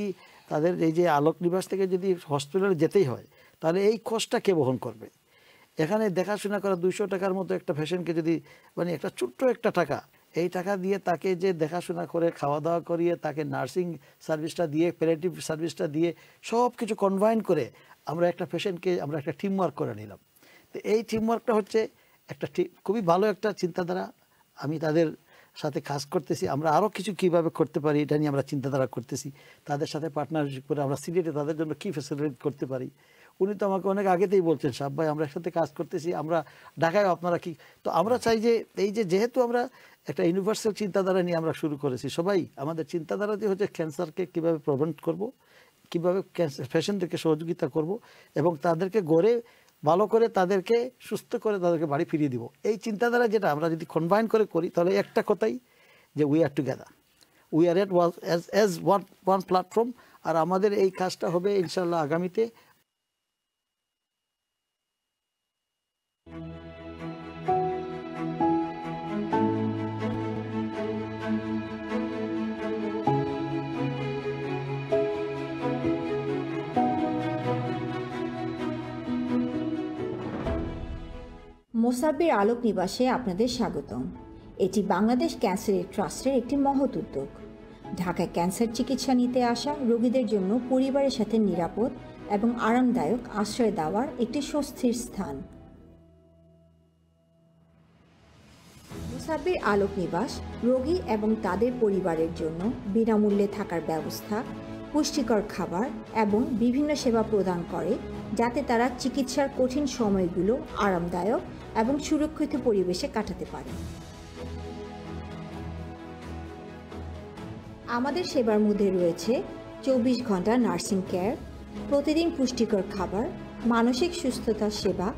তাদের এই যে আলোক নিবাস থেকে যদি হসপিটালে যেতেই হয়, তাহলে এই কষ্টটা কে বহন করবে? এখানে দেখাশোনা করা 200 টাকার মতো একটা পেশেন্টকে যদি মানে একটা ছোট্ট একটা টাকা, এই টাকা দিয়ে তাকে যে দেখাশোনা করে খাওয়া দাওয়া করিয়ে, তাকে নার্সিং সার্ভিসটা দিয়ে, প্যালিয়েটিভ সার্ভিসটা দিয়ে, সব কিছু কনভাইন করে আমরা একটা পেশেন্টকে আমরা একটা টিমওয়ার্ক করে নিলাম। তো এই টিমওয়ার্কটা হচ্ছে একটা খুবই ভালো একটা চিন্তাধারা। আমি তাদের সাথে কাজ করতেছি, আমরা আরও কিছু কীভাবে করতে পারি এটা নিয়ে আমরা চিন্তাধারা করতেছি। তাদের সাথে পার্টনারশিপ করে আমরা সিলেটে তাদের জন্য কী ফ্যাসিলিটি করতে পারি। উনি তো আমাকে অনেক আগেতেই বলছেন, সাহেব ভাই আমরা একসাথে কাজ করতেছি, আমরা ঢাকায় আপনারা কি। তো আমরা চাই যে এই যে যেহেতু আমরা একটা ইউনিভার্সাল চিন্তাধারা নিয়ে আমরা শুরু করেছি, সবাই আমাদের চিন্তাধারা দিয়ে হচ্ছে ক্যান্সারকে কীভাবে প্রিভেন্ট করব, কীভাবে ক্যান্সার পেশেন্টদেরকে সহযোগিতা করব এবং তাদেরকে গড়ে ভালো করে তাদেরকে সুস্থ করে তাদেরকে বাড়ি ফিরিয়ে দিব। এই চিন্তাধারা যেটা আমরা যদি কম্বাইন করে করি তাহলে একটা কথাই যে we are together, we are at as one platform. আর আমাদের এই কাজটা হবে ইনশাল্লাহ আগামীতে মোসাব্বির আলোক নিবাসে আপনাদের স্বাগতম। এটি বাংলাদেশ ক্যান্সার ট্রাস্টের একটি মহৎ উদ্যোগ। ঢাকায় ক্যান্সার চিকিৎসা নিতে আসা রোগীদের জন্য পরিবারের সাথে নিরাপদ এবং আরামদায়ক আশ্রয় দেওয়ার একটি স্বস্তির স্থান। মোসাব্বির আলোক নিবাস রোগী এবং তাদের পরিবারের জন্য বিনামূল্যে থাকার ব্যবস্থা, পুষ্টিকর খাবার এবং বিভিন্ন সেবা প্রদান করে, যাতে তারা চিকিৎসার কঠিন সময়গুলো আরামদায়ক এবং সুরক্ষিত পরিবেশে কাটাতে পারে। আমাদের সেবার মধ্যে রয়েছে 24 ঘন্টা নার্সিং কেয়ার, প্রতিদিন পুষ্টিকর খাবার, মানসিক সুস্থতার সেবা,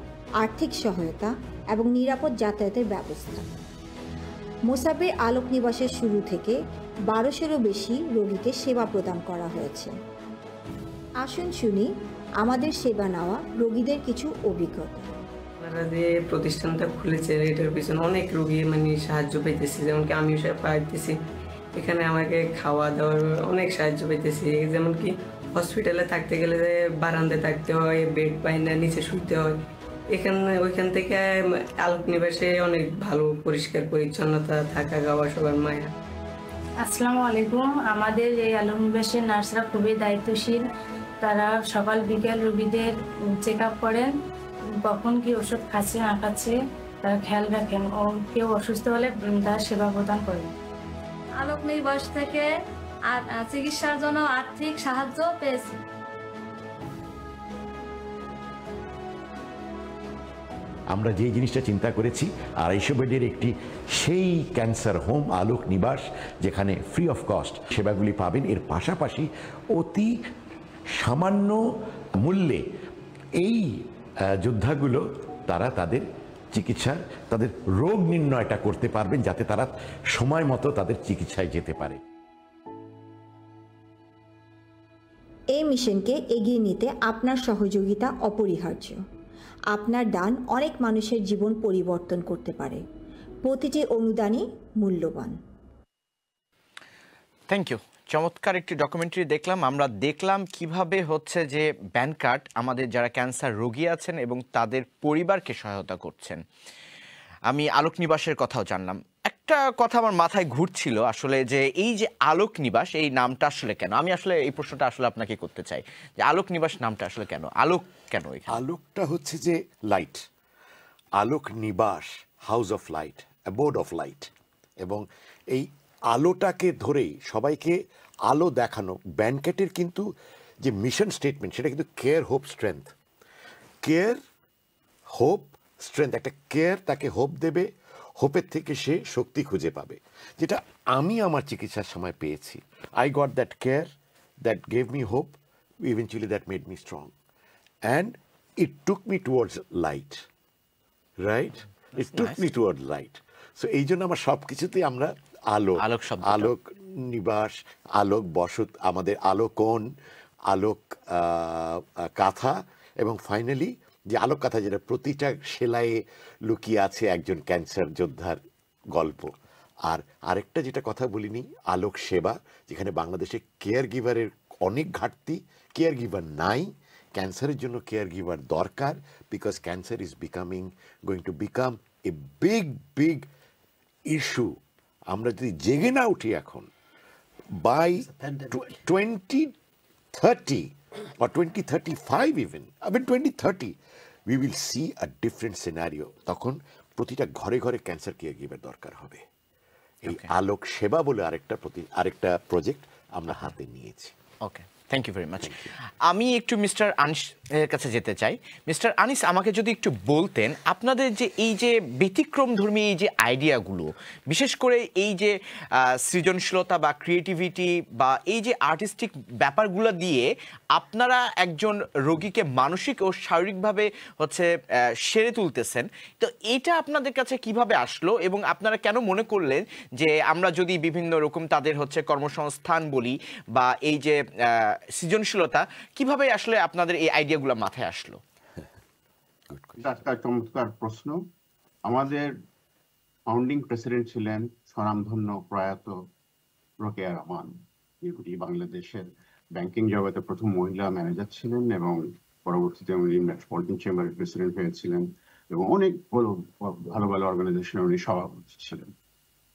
আর্থিক সহায়তা এবং নিরাপদ যাতায়াতের ব্যবস্থা। মোসাব্বির আলোক নিবাসের শুরু থেকে 1200-এরও বেশি রোগীকে সেবা প্রদান করা হয়েছে। আসুন শুনি আমাদের সেবা নেওয়া রোগীদের কিছু অভিজ্ঞতা। আপনারা যে প্রতিষ্ঠানটা খুলেছে এটার পিছনে অনেক রোগী সাহায্য পাইতেছি, যেমন কি আমিও পাইতেছি। এখানে আমাকে খাওয়া দাওয়ার অনেক সাহায্য পাইতেছি, যেমন কি হসপিটালে থাকতে গেলে বারান্দায় থাকতে হয়, বেড পাই না, নিচে শুইতে হয়। ওইখান থেকে আলোক নিবাসে অনেক ভালো পরিষ্কার পরিচ্ছন্নতা, থাকা খাওয়া সবার মায়া। আসসালামু আলাইকুম। আমাদের এই আলোক নিবাসের নার্সরা খুবই দায়িত্বশীল। তারা সকাল বিকেল রোগীদের চেক আপ করেন, কখন কি ওষুধ খাচ্ছে না খাচ্ছে তারা খেয়াল রাখেন, ও কেউ অসুস্থ হলে তার সেবা প্রদান করেন। আলোক নিবাস থেকে চিকিৎসার জন্য আর্থিক সাহায্য পেয়েছি। আমরা যে জিনিসটা চিন্তা করেছি 250 বেডের একটি সেই ক্যান্সার হোম আলোক নিবাস, যেখানে ফ্রি অফ কস্ট সেবাগুলি পাবেন। এর পাশাপাশি অতি সামান্য মূল্যে এই যোদ্ধাগুলো তারা তাদের চিকিৎসা, তাদের রোগ নির্ণয়টা করতে পারবেন, যাতে তারা সময় মতো তাদের চিকিৎসায় যেতে পারে। এই মিশনকে এগিয়ে নিতে আপনার সহযোগিতা অপরিহার্য। আপনার দান অনেক মানুষের জীবন পরিবর্তন করতে পারে। প্রতিটি অনুদানই মূল্যবান। Thank you. চমৎকার একটি ডকুমেন্টারি দেখলাম। আমরা দেখলাম কিভাবে হচ্ছে যে ব্যানকার্ট আমাদের যারা ক্যান্সার রোগী আছেন এবং তাদের পরিবারকে সহায়তা করছেন। আমি আলোক নিবাসের কথাও জানলাম। একটা কথা আমার মাথায় ঘুরছিল আসলে, যে এই যে আলোক নিবাস এই নামটা আসলে কেন, আমি আসলে এই প্রশ্নটা আসলে আপনাকে করতে চাই যে আলোক নিবাস নামটা আসলে কেন, আলোক কেন? আলোকটা হচ্ছে যে লাইট, আলোক নিবাস house of light, aboard of light, এবং এই আলোটাকে ধরেই সবাইকে আলো দেখানো। ব্যানকেটের কিন্তু যে মিশন স্টেটমেন্ট সেটা কিন্তু care, hope, strength. Care, hope, strength. একটা কেয়ার তাকে হোপ দেবে, হোপের থেকে সে শক্তি খুঁজে পাবে, যেটা আমি আমার চিকিৎসার সময় পেয়েছি। I got that care, that gave me hope, eventually that made me strong, and it took me towards light, right? It took me towards light. So এই জন্য আমার সব কিছুতেই আমরা আলো, আলোক নিবাস, আলোক বসত, আমাদের আলোকন, আলোক কাঁথা, এবং ফাইনালি যে আলোক কাঁথা, যেটা প্রতিটা সেলাইয়ে লুকিয়ে আছে একজন ক্যান্সার যোদ্ধার গল্প। আর আরেকটা যেটা কথা বলিনি, আলোক সেবা, যেখানে বাংলাদেশে কেয়ার গিভারের অনেক ঘাটতি, কেয়ার গিভার নাই। ক্যান্সারের জন্য কেয়ার গিভার দরকার, because cancer is going to become a big issue. আমরা যদি জেগে না উঠি এখন, by 2030 or 2035 even, I mean 2030, we will see a different scenario. তখন প্রতিটা ঘরে ঘরে ক্যান্সার কেয়ার গিভার দরকার হবে, এই আলোক সেবা বলে আরেকটা প্রজেক্ট আমরা হাতে নিয়েছি। ওকে, থ্যাংক ইউ ভেরি মাচ। আমি একটু মিস্টার আনিস এর কাছে যেতে চাই। মিস্টার আনিস, আমাকে যদি একটু বলতেন আপনাদের যে এই যে ব্যতিক্রমধর্মী এই যে আইডিয়াগুলো, বিশেষ করে এই যে সৃজনশীলতা বা ক্রিয়েটিভিটি বা এই যে আর্টিস্টিক ব্যাপারগুলো দিয়ে আপনারা একজন রোগীকে মানসিক ও শারীরিকভাবে হচ্ছে সেরে তুলতেছেন, তো এটা আপনাদের কাছে কিভাবে আসলো এবং আপনারা কেন মনে করলেন যে আমরা যদি বিভিন্ন রকম তাদের হচ্ছে কর্মসংস্থান বলি বা এই যে সৃজনশীলতা, কিভাবে আসলে আপনাদের এই আইডিয়াগুলো মাথায় আসলো? একটা চমৎকার প্রশ্ন। আমাদের ফাউন্ডিং প্রেসিডেন্ট ছিলেন স্বনামধন্য প্রয়াত রোকেয়া রহমান, যিনি বাংলাদেশের ব্যাংকিং জগতে প্রথম মহিলা ম্যানেজার ছিলেন এবং পরবর্তীতে উনি মেট্রোপলিটন চেম্বারের প্রেসিডেন্ট হয়েছিলেন এবং অনেক ভালো ভালো অর্গানাইজেশনে উনি সভাপতি ছিলেন।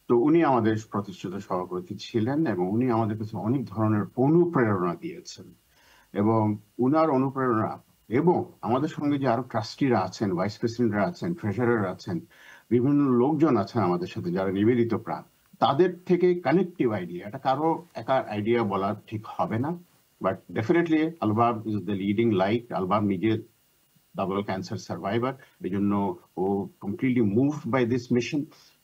তো উনি আমাদের প্রতিষ্ঠিত সভাপতি ছিলেন এবং উনি আমাদের কাছে অনেক ধরনের অনুপ্রেরণা দিয়েছেন এবং উনার অনুপ্রেরণা এবং আমাদের সঙ্গে যে আরো ট্রাস্টিরা আছেন, ভাইস প্রেসিডেন্টরা আছেন, ট্রেজারার আছেন, বিভিন্ন লোকজন আছেন আমাদের সাথে যারা নিবেদিত প্রাণ, তাদের থেকে কালেকটিভ আইডিয়া, এটা কারো একা আইডিয়া বলা ঠিক হবে না, but definitely Albab is the leading light. Albab নিজে ডাবল ক্যান্সার সার্ভাইভার, এই জন্য ও completely moved by this mission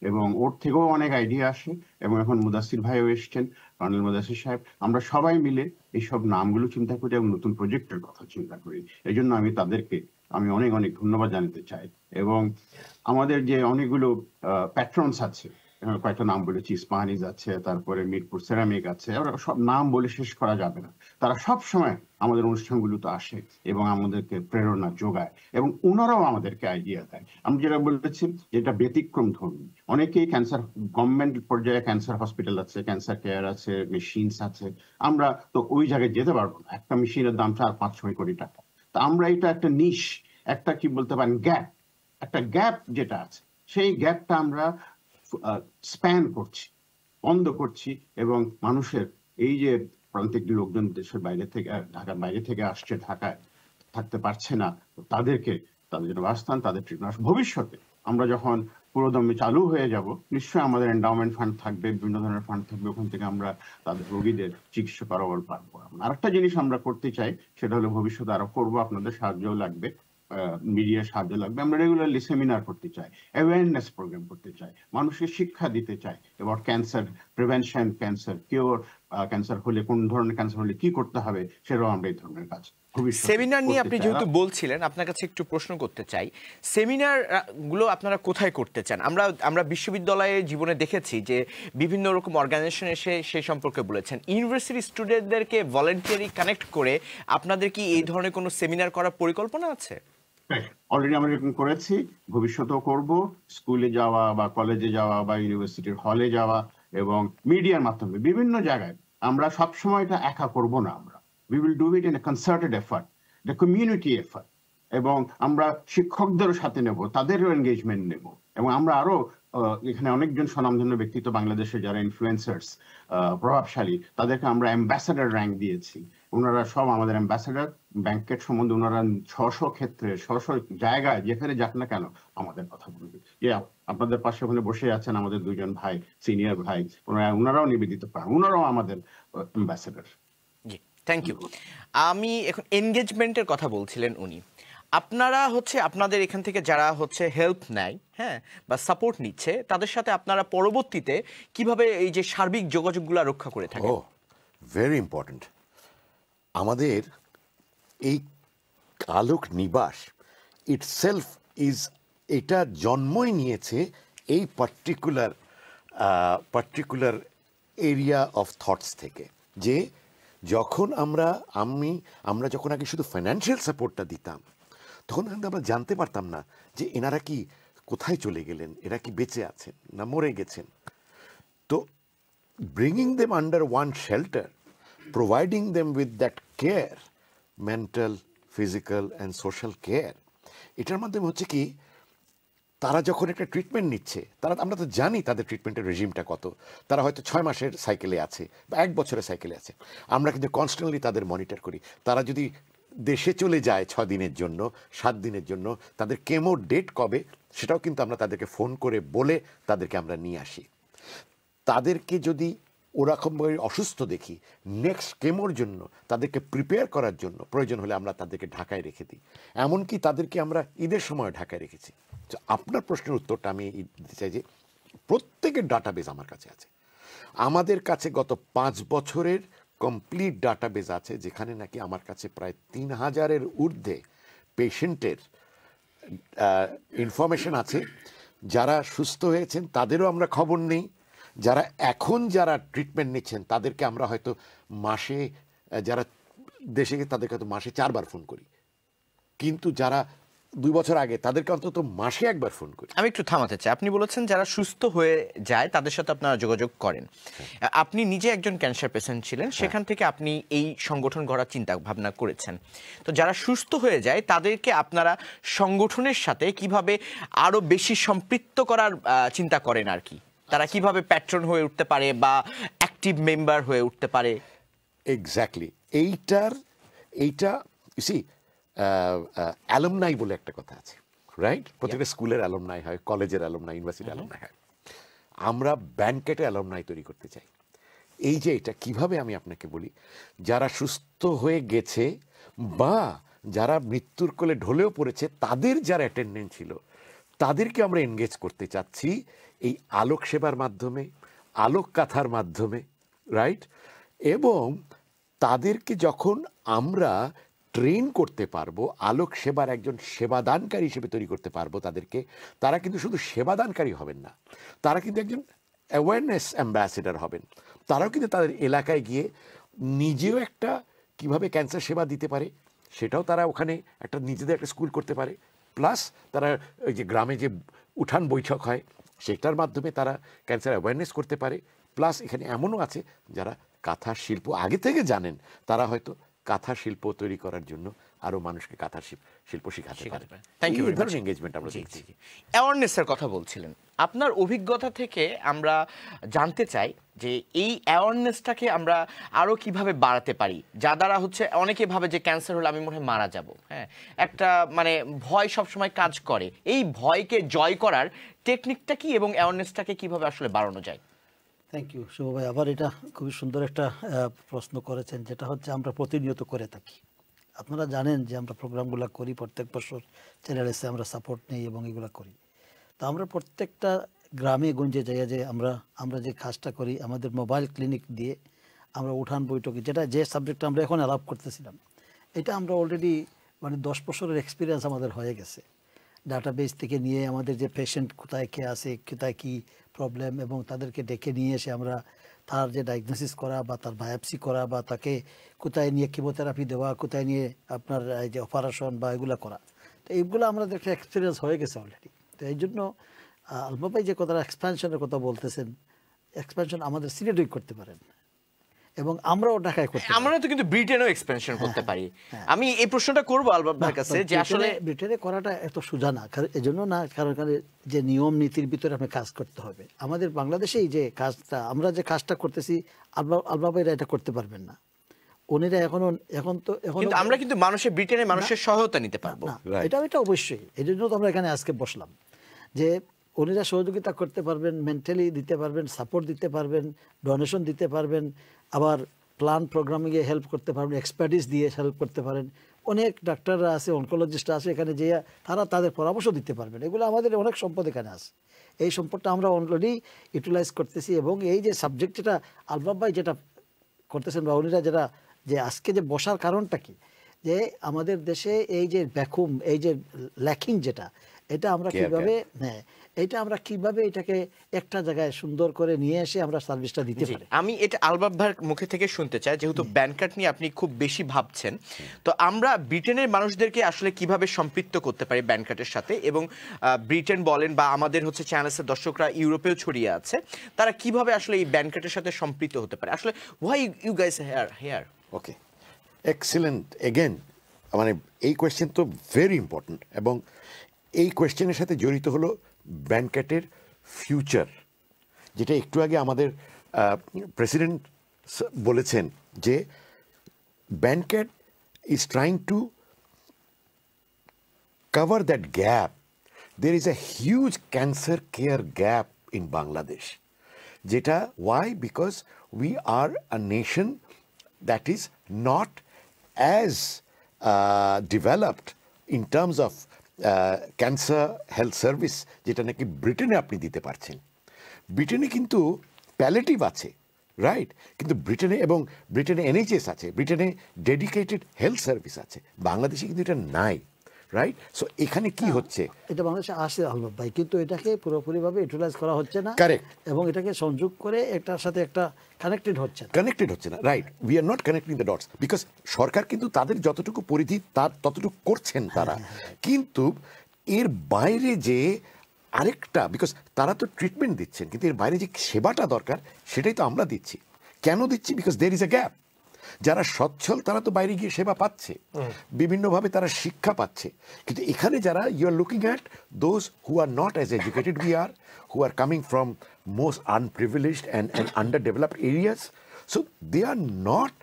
এবং ওর থেকেও অনেক আইডিয়া আসে এবং এখন মুদাসির ভাইও এসছেন, কর্নেল মুদাসির সাহেব, আমরা সবাই মিলে এইসব নামগুলো চিন্তা করি এবং নতুন প্রজেক্টের কথা চিন্তা করি। এই জন্য আমি তাদেরকে অনেক অনেক ধন্যবাদ জানাতে চাই। এবং আমাদের যে অনেকগুলো প্যাট্রনস আছে, কয়েকটা নাম বলেছি, ইস্পাহানিজ আছে, তারপরে মিরপুর সেরামিক আছে, ওরা সব নাম বলে শেষ করা যাবে না। তারা সব সময় আমাদের অনুষ্ঠানগুলোতে আসে এবং আমাদেরকে প্রেরণা যোগায় এবং ওনারাও আমাদেরকে আইডিয়া দেয়। আমি যেটা বলেছি যেটা ব্যতিক্রম ধর্মী, অনেকেই ক্যান্সার গভর্নমেন্ট পর্যায়ে ক্যান্সার হসপিটাল আছে, ক্যান্সার কেয়ার আছে, মেশিনস আছে, আমরা তো ওই জায়গায় যেতে পারবো না। একটা মেশিনের দাম 4-5-6 কোটি টাকা। তা আমরা এটা একটা নিশ, একটা কি বলতে পারেন গ্যাপ, একটা গ্যাপ যেটা আছে, সেই গ্যাপটা আমরা স্প্যান করছি, বন্ধ করছি এবং মানুষের এই যে প্রান্তিক লোকজন দেশের বাইরে থেকে, ঢাকার বাইরে থেকে আসছে, ঢাকায় থাকতে পারছে না, তাদেরকে তাদের জন্য বাসস্থান, তাদের ট্রিটমেন্ট, ভবিষ্যতে আমরা যখন পুরোদমে চালু হয়ে যাব নিশ্চয়ই আমাদের এন্ডাওমেন্ট ফান্ড থাকবে, বিভিন্ন ধরনের ফান্ড থাকবে, ওখান থেকে আমরা তাদের রোগীদের চিকিৎসা করাবার পারবো। আরেকটা জিনিস আমরা করতে চাই, সেটা হলো ভবিষ্যতে আরো করবো, আপনাদের সাহায্যও লাগবে, মিডিয়ার সাহায্য লাগবে। আমরা রেগুলারলি সেমিনার করতে চাই, অ্যাওয়ারনেস প্রোগ্রাম করতে চাই, মানুষকে শিক্ষা দিতে চাই এবং cancer prevention, cancer cure, cancer হলে কোন ধরনের ক্যান্সার হলে কি করতে হবে, সেটাও আমরা এই ধরনের কাজ সেমিনার নিয়ে আপনি যেহেতু বলছিলেন, আপনার কাছে একটু প্রশ্ন করতে চাই, সেমিনার গুলো আপনারা কোথায় করতে চান? আমরা বিশ্ববিদ্যালয়ে জীবনে দেখেছি যে বিভিন্ন রকম অর্গানাইজেশন এসে সেই সম্পর্কে বলেছেন। ইউনিভার্সিটি স্টুডেন্টদেরকে ভলান্টিয়ারি কানেক্ট করে আপনাদের কি এই ধরনের কোনো সেমিনার করার পরিকল্পনা আছে? অলরেডি আমরা এরকম করেছি, ভবিষ্যতেও করব। স্কুলে যাওয়া বা কলেজে যাওয়া বা ইউনিভার্সিটির হলে যাওয়া এবং মিডিয়ার মাধ্যমে বিভিন্ন জায়গায়, আমরা সবসময় এটা একা করব না, আমরা we will do it in a concerted effort, the community effort, এবং আমরা শিক্ষকদেরও সাথে নেব, তাদেরও এনগেজমেন্ট নেব এবং আমরা আরো এখানে অনেকজন স্বনামধন্য ব্যক্তিত্ব বাংলাদেশে যারা ইনফ্লুয়েন্সার্স, প্রভাবশালী, তাদেরকে আমরা অ্যাম্বাসাডার র্যাঙ্ক দিয়েছি। ওনারা সব আমাদের অ্যাম্বাসাডার। ব্যাংকের সম্বন্ধে ওনারা 600 ক্ষেত্রে 600 জায়গায় যেখানে যাক না কেন আমাদের কথা বলবে। যে আপনাদের পাশে ওখানে বসে আছেন আমাদের দুইজন ভাই, সিনিয়র ভাই, ওনারাও নিবেদিত পান, ওনারাও আমাদের অ্যাম্বাসাডার। Thank you. আমি এখন এনগেজমেন্টের কথা বলছিলেন উনি, আপনারা হচ্ছে আপনাদের এখান থেকে যারা হচ্ছে হেল্প নেয়, হ্যাঁ, বা সাপোর্ট নিচ্ছে, তাদের সাথে আপনারা পরবর্তীতে কিভাবে এই যে সার্বিক যোগাযোগগুলো রক্ষা করে থাকেন? Very important. আমাদের এই আলোক নিবাস ইটসেলফ ইজ, এটা জন্মই নিয়েছে এই পার্টিকুলার এরিয়া অফ থটস থেকে, যে যখন আমরা যখন আগে শুধু ফাইন্যান্সিয়াল সাপোর্টটা দিতাম, তখন কিন্তু আমরা জানতে পারতাম না যে এনারা কি কোথায় চলে গেলেন, এরা কি বেঁচে আছেন না মরে গেছেন। তো bringing them under one shelter, providing them with that care, mental, physical and social care, এটার মাধ্যমে হচ্ছে কি তারা যখন একটা ট্রিটমেন্ট নিচ্ছে, আমরা তো জানি তাদের ট্রিটমেন্টের রেজিমটা কত, তারা হয়তো 6 মাসের সাইকেলে আছে বা 1 বছরের সাইকেলে আছে, আমরা কিন্তু কনস্ট্যান্টলি তাদের মনিটর করি। তারা যদি দেশে চলে যায় 6 দিনের জন্য, 7 দিনের জন্য, তাদের কেমো ডেট কবে সেটাও কিন্তু আমরা তাদেরকে ফোন করে বলে তাদেরকে আমরা নিয়ে আসি। তাদেরকে যদি ওরকমভাবে অসুস্থ দেখি, নেক্সট কেমোর জন্য তাদেরকে প্রিপেয়ার করার জন্য প্রয়োজন হলে আমরা তাদেরকে ঢাকায় রেখে দিই। এমনকি তাদেরকে আমরা ঈদের সময় ঢাকায় রেখেছি। তো আপনার প্রশ্নের উত্তরটা আমি দিতে চাই যে প্রত্যেকের ডাটাবেজ আমার কাছে আছে। আমাদের কাছে গত 5 বছরের কমপ্লিট ডাটাবেজ আছে, যেখানে নাকি আমার কাছে প্রায় 3000-এর ঊর্ধ্বে পেশেন্টের ইনফরমেশন আছে। যারা সুস্থ হয়েছেন তাদেরও আমরা খবর নেই, যারা ট্রিটমেন্ট নিচ্ছেন তাদেরকে আমরা হয়তো মাসে, যারা দেশে তাদেরকে হয়তো মাসে 4 বার ফোন করি, কিন্তু যারা 2 বছর আগে তাদেরকে অন্তত মাসে 1 বার ফোন করি। আমি একটু থামাতে চাই, আপনি বলেছেন যারা সুস্থ হয়ে যায় তাদের সাথে আপনারা যোগাযোগ করেন। আপনি নিজে একজন ক্যান্সার পেশেন্ট ছিলেন, সেখান থেকে আপনি এই সংগঠন গড়ার চিন্তা ভাবনা করেছেন। তো যারা সুস্থ হয়ে যায় তাদেরকে আপনারা সংগঠনের সাথে কিভাবে আরো বেশি সম্পৃক্ত করার চিন্তা করেন আর কি? তারা কিভাবে প্যাট্রন হয়ে উঠতে পারে বা অ্যাক্টিভ মেম্বার হয়ে উঠতে পারে? এক্স্যাক্টলি, এইটা সি অ্যালুমনাই বলে একটা কথা আছে, রাইট? প্রত্যেকটা স্কুলের অ্যালুমনাই হয়, কলেজের অ্যালুমনাই, ইউনিভার্সিটির অ্যালুমনাই হয়। আমরা ব্যাংকেটে অ্যালুমনাই তৈরি করতে চাই। এই যে এটা কিভাবে আমি আপনাকে বলি, যারা সুস্থ হয়ে গেছে বা যারা মৃত্যুর কোলে ঢলেও পড়েছে তাদের যারা অ্যাটেন্ডেন্ট ছিল তাদেরকে আমরা এনগেজ করতে চাচ্ছি এই আলোক সেবার মাধ্যমে, আলোক কাথার মাধ্যমে, রাইট? এবং তাদেরকে যখন আমরা ট্রেন করতে পারবো, আলোক সেবার একজন সেবাদানকারী হিসেবে তৈরি করতে পারবো তাদেরকে, তারা কিন্তু শুধু সেবাদানকারী হবেন না, তারা কিন্তু একজন অ্যাওয়ারনেস অ্যাম্বাসেডার হবেন। তারাও কিন্তু তাদের এলাকায় গিয়ে নিজেও একটা কিভাবে ক্যান্সার সেবা দিতে পারে সেটাও তারা ওখানে একটা নিজেদের একটা স্কুল করতে পারে। প্লাস তারা ওই যে গ্রামে যে উঠান বৈঠক হয় সেটার মাধ্যমে তারা ক্যান্সার অ্যাওয়ারনেস করতে পারে। প্লাস এখানে এমনও আছে যারা কাঁথা শিল্প আগে থেকে জানেন, তারা হয়তো কাঁথা শিল্প তৈরি করার জন্য আরো মানুষকে কাঁথা শিল্প শেখাতে পারে। Thank you. এই ধরনের এনগেজমেন্ট আমরা দেখছি। অ্যাওয়ারনেসের কথা বলছিলেন, আপনার অভিজ্ঞতা থেকে আমরা জানতে চাই যে এই অ্যাওয়ারনেসটাকে আমরা আরো কিভাবে বাড়াতে পারি, যা দ্বারা হচ্ছে অনেকে ভাবে যে ক্যান্সার হলে আমি মনে হয় মারা যাব। হ্যাঁ, একটা মানে ভয় সবসময় কাজ করে। এই ভয়কে জয় করার টেকনিকটা কি এবং অ্যাওয়ারনেসটাকে কিভাবে আসলে বাড়ানো যায়? থ্যাংক ইউ শুভ ভাই, আবার এটা খুবই সুন্দর একটা প্রশ্ন করেছেন, যেটা হচ্ছে আমরা প্রতিনিয়ত করে থাকি। আপনারা জানেন যে আমরা প্রোগ্রামগুলো করি, প্রত্যেক বছর চ্যানেল এসে আমরা সাপোর্ট নেই এবং এগুলো করি। তো আমরা প্রত্যেকটা গ্রামে গঞ্জে যাই যে আমরা যে কাজটা করি, আমাদের মোবাইল ক্লিনিক দিয়ে আমরা উঠান বৈঠকে যে সাবজেক্টটা আমরা এখন অ্যালাপ করতেছিলাম, এটা আমরা অলরেডি মানে 10 বছরের এক্সপিরিয়েন্স আমাদের হয়ে গেছে। ডাটাবেস থেকে নিয়ে আমাদের যে পেশেন্ট কোথায় কে আছে, কোথায় কী প্রবলেম, এবং তাদেরকে ডেকে নিয়ে এসে আমরা তার যে ডায়াগনোসিস করা বা তার বায়োপসি করা বা তাকে কোথায় নিয়ে কিমোথেরাপি দেওয়া, কোথায় নিয়ে আপনার এই যে অপারেশন বা এগুলো করা, তো এইগুলো আমাদের একটা এক্সপিরিয়েন্স হয়ে গেছে অলরেডি। তো এই জন্য আলমা ভাই যে কথাটা এক্সপ্যানশনের কথা বলতেছেন, এক্সপ্যানশন আমাদের সিলেটেই করতে পারেন এবং আমরাও ঢাকায় করতে পারি। আমরা তো কিন্তু ব্রিটেনও এক্সপেনশন করতে পারি। আমি এই প্রশ্নটা করব আলবাব ভাইয়ের কাছে যে আসলে ব্রিটেনে করাটা এত সোজা না, এজন্য না, কারণ যে নিয়ম নীতির ভিতরে আপনি কাজ করতে হবে। আমাদের বাংলাদেশেই যে কাজটা আমরা যে কাজটা করতেছি, আলবাব ভাইরা এটা করতে পারবেন না। উনিরা এখন কিন্তু আমরা কিন্তু ব্রিটেনের মানুষের সহায়তা নিতে পারবো। এটা অবশ্যই, এই জন্য তো আমরা এখানে আজকে বসলাম যে উনিরা সহযোগিতা করতে পারবেন, মেন্টালি দিতে পারবেন, সাপোর্ট দিতে পারবেন, ডোনেশন দিতে পারবেন, আবার প্ল্যান প্রোগ্রামিংয়ে হেল্প করতে পারবেন, এক্সপার্টিস দিয়ে হেল্প করতে পারেন। অনেক ডাক্তাররা আছে, অনকোলজিস্টরা আছে এখানে, যে তারা তাদের পরামর্শ দিতে পারবেন। এগুলো আমাদের অনেক সম্পদ এখানে আছে। এই সম্পদটা আমরা অলরেডি ইউটিলাইজ করতেছি। এবং এই যে সাবজেক্ট যেটা আলবাব ভাই যেটা করতেছেন বা উনিরা যেটা যে আজকে যে বসার কারণটা কি, যে আমাদের দেশে এই যে ভ্যাকুম, এই যে ল্যাকিং যেটা, এটা আমরা কিভাবে কিভাবে এটাকে একটা জায়গায় সুন্দর করে নিয়ে এসে আমরা সার্ভিসটা দিতে পারি। আমি এটা আলবাব ভাইয়ের মুখে থেকে শুনতে চাই, যেহেতু ব্যানকার্ড নিয়ে আপনি খুব বেশি ভাবছেন। তো আমরা ব্রিটেনের মানুষদেরকে আসলে কিভাবে সম্পৃক্ত করতে পারি ব্যানকার্ডের সাথে, এবং ব্রিটেন বলেন বা আমাদের হচ্ছে চ্যানেলের দর্শকরা ইউরোপেও ছড়িয়ে আছে, তারা কিভাবে আসলে এই ব্যানকার্ডের সাথে সম্পৃক্ত হতে পারে? আসলে why you guys here? Okay, excellent. Again মানে এই কোয়েশ্চেন তো ভেরি ইম্পর্টেন্ট, এবং এই কোয়েশ্চেনের সাথে জড়িত হলো ব্যানকার্ডের ফিউচার, যেটা একটু আগে আমাদের প্রেসিডেন্ট বলেছেন যে Bancat is trying to cover that gap. There is a huge cancer care gap in Bangladesh. যেটা why because we are a nation that is not as developed in terms of cancer health service, যেটা নাকি ব্রিটেনে আপনি দিতে পারছেন। ব্রিটেনে কিন্তু প্যালেটিভ আছে, রাইট, কিন্তু ব্রিটেনে NHS আছে, ব্রিটেনে ডেডিকেটেড হেলথ সার্ভিস আছে, বাংলাদেশে কিন্তু এটা নাই, রাইট? সো এখানে কি হচ্ছে, এটা বাংলাদেশে আসে আলবাব ভাই, কিন্তু এটাকে পুরোপুরিভাবে ইউটিলাইজ করা হচ্ছে না, কারেক্ট, এবং এটাকে সংযোগ করে একটার সাথে একটা কানেক্টেড হচ্ছে না, right. We are not connecting the dots because সরকার কিন্তু তাদের যতটুকু পরিধি তার ততটুকু করছেন তারা, কিন্তু এর বাইরে যে আরেকটা, বিকজ তারা তো ট্রিটমেন্ট দিচ্ছেন, কিন্তু এর বাইরে যে সেবাটা দরকার সেটাই তো আমরা দিচ্ছি। কেন দিচ্ছি? Because there is A gap. যারা সচ্ছল তারা তো বাইরে গিয়ে সেবা পাচ্ছে, বিভিন্নভাবে তারা শিক্ষা পাচ্ছে, কিন্তু এখানে যারা you are looking at those who are not as educated we are, who are coming from most unprivileged and underdeveloped areas, so they are not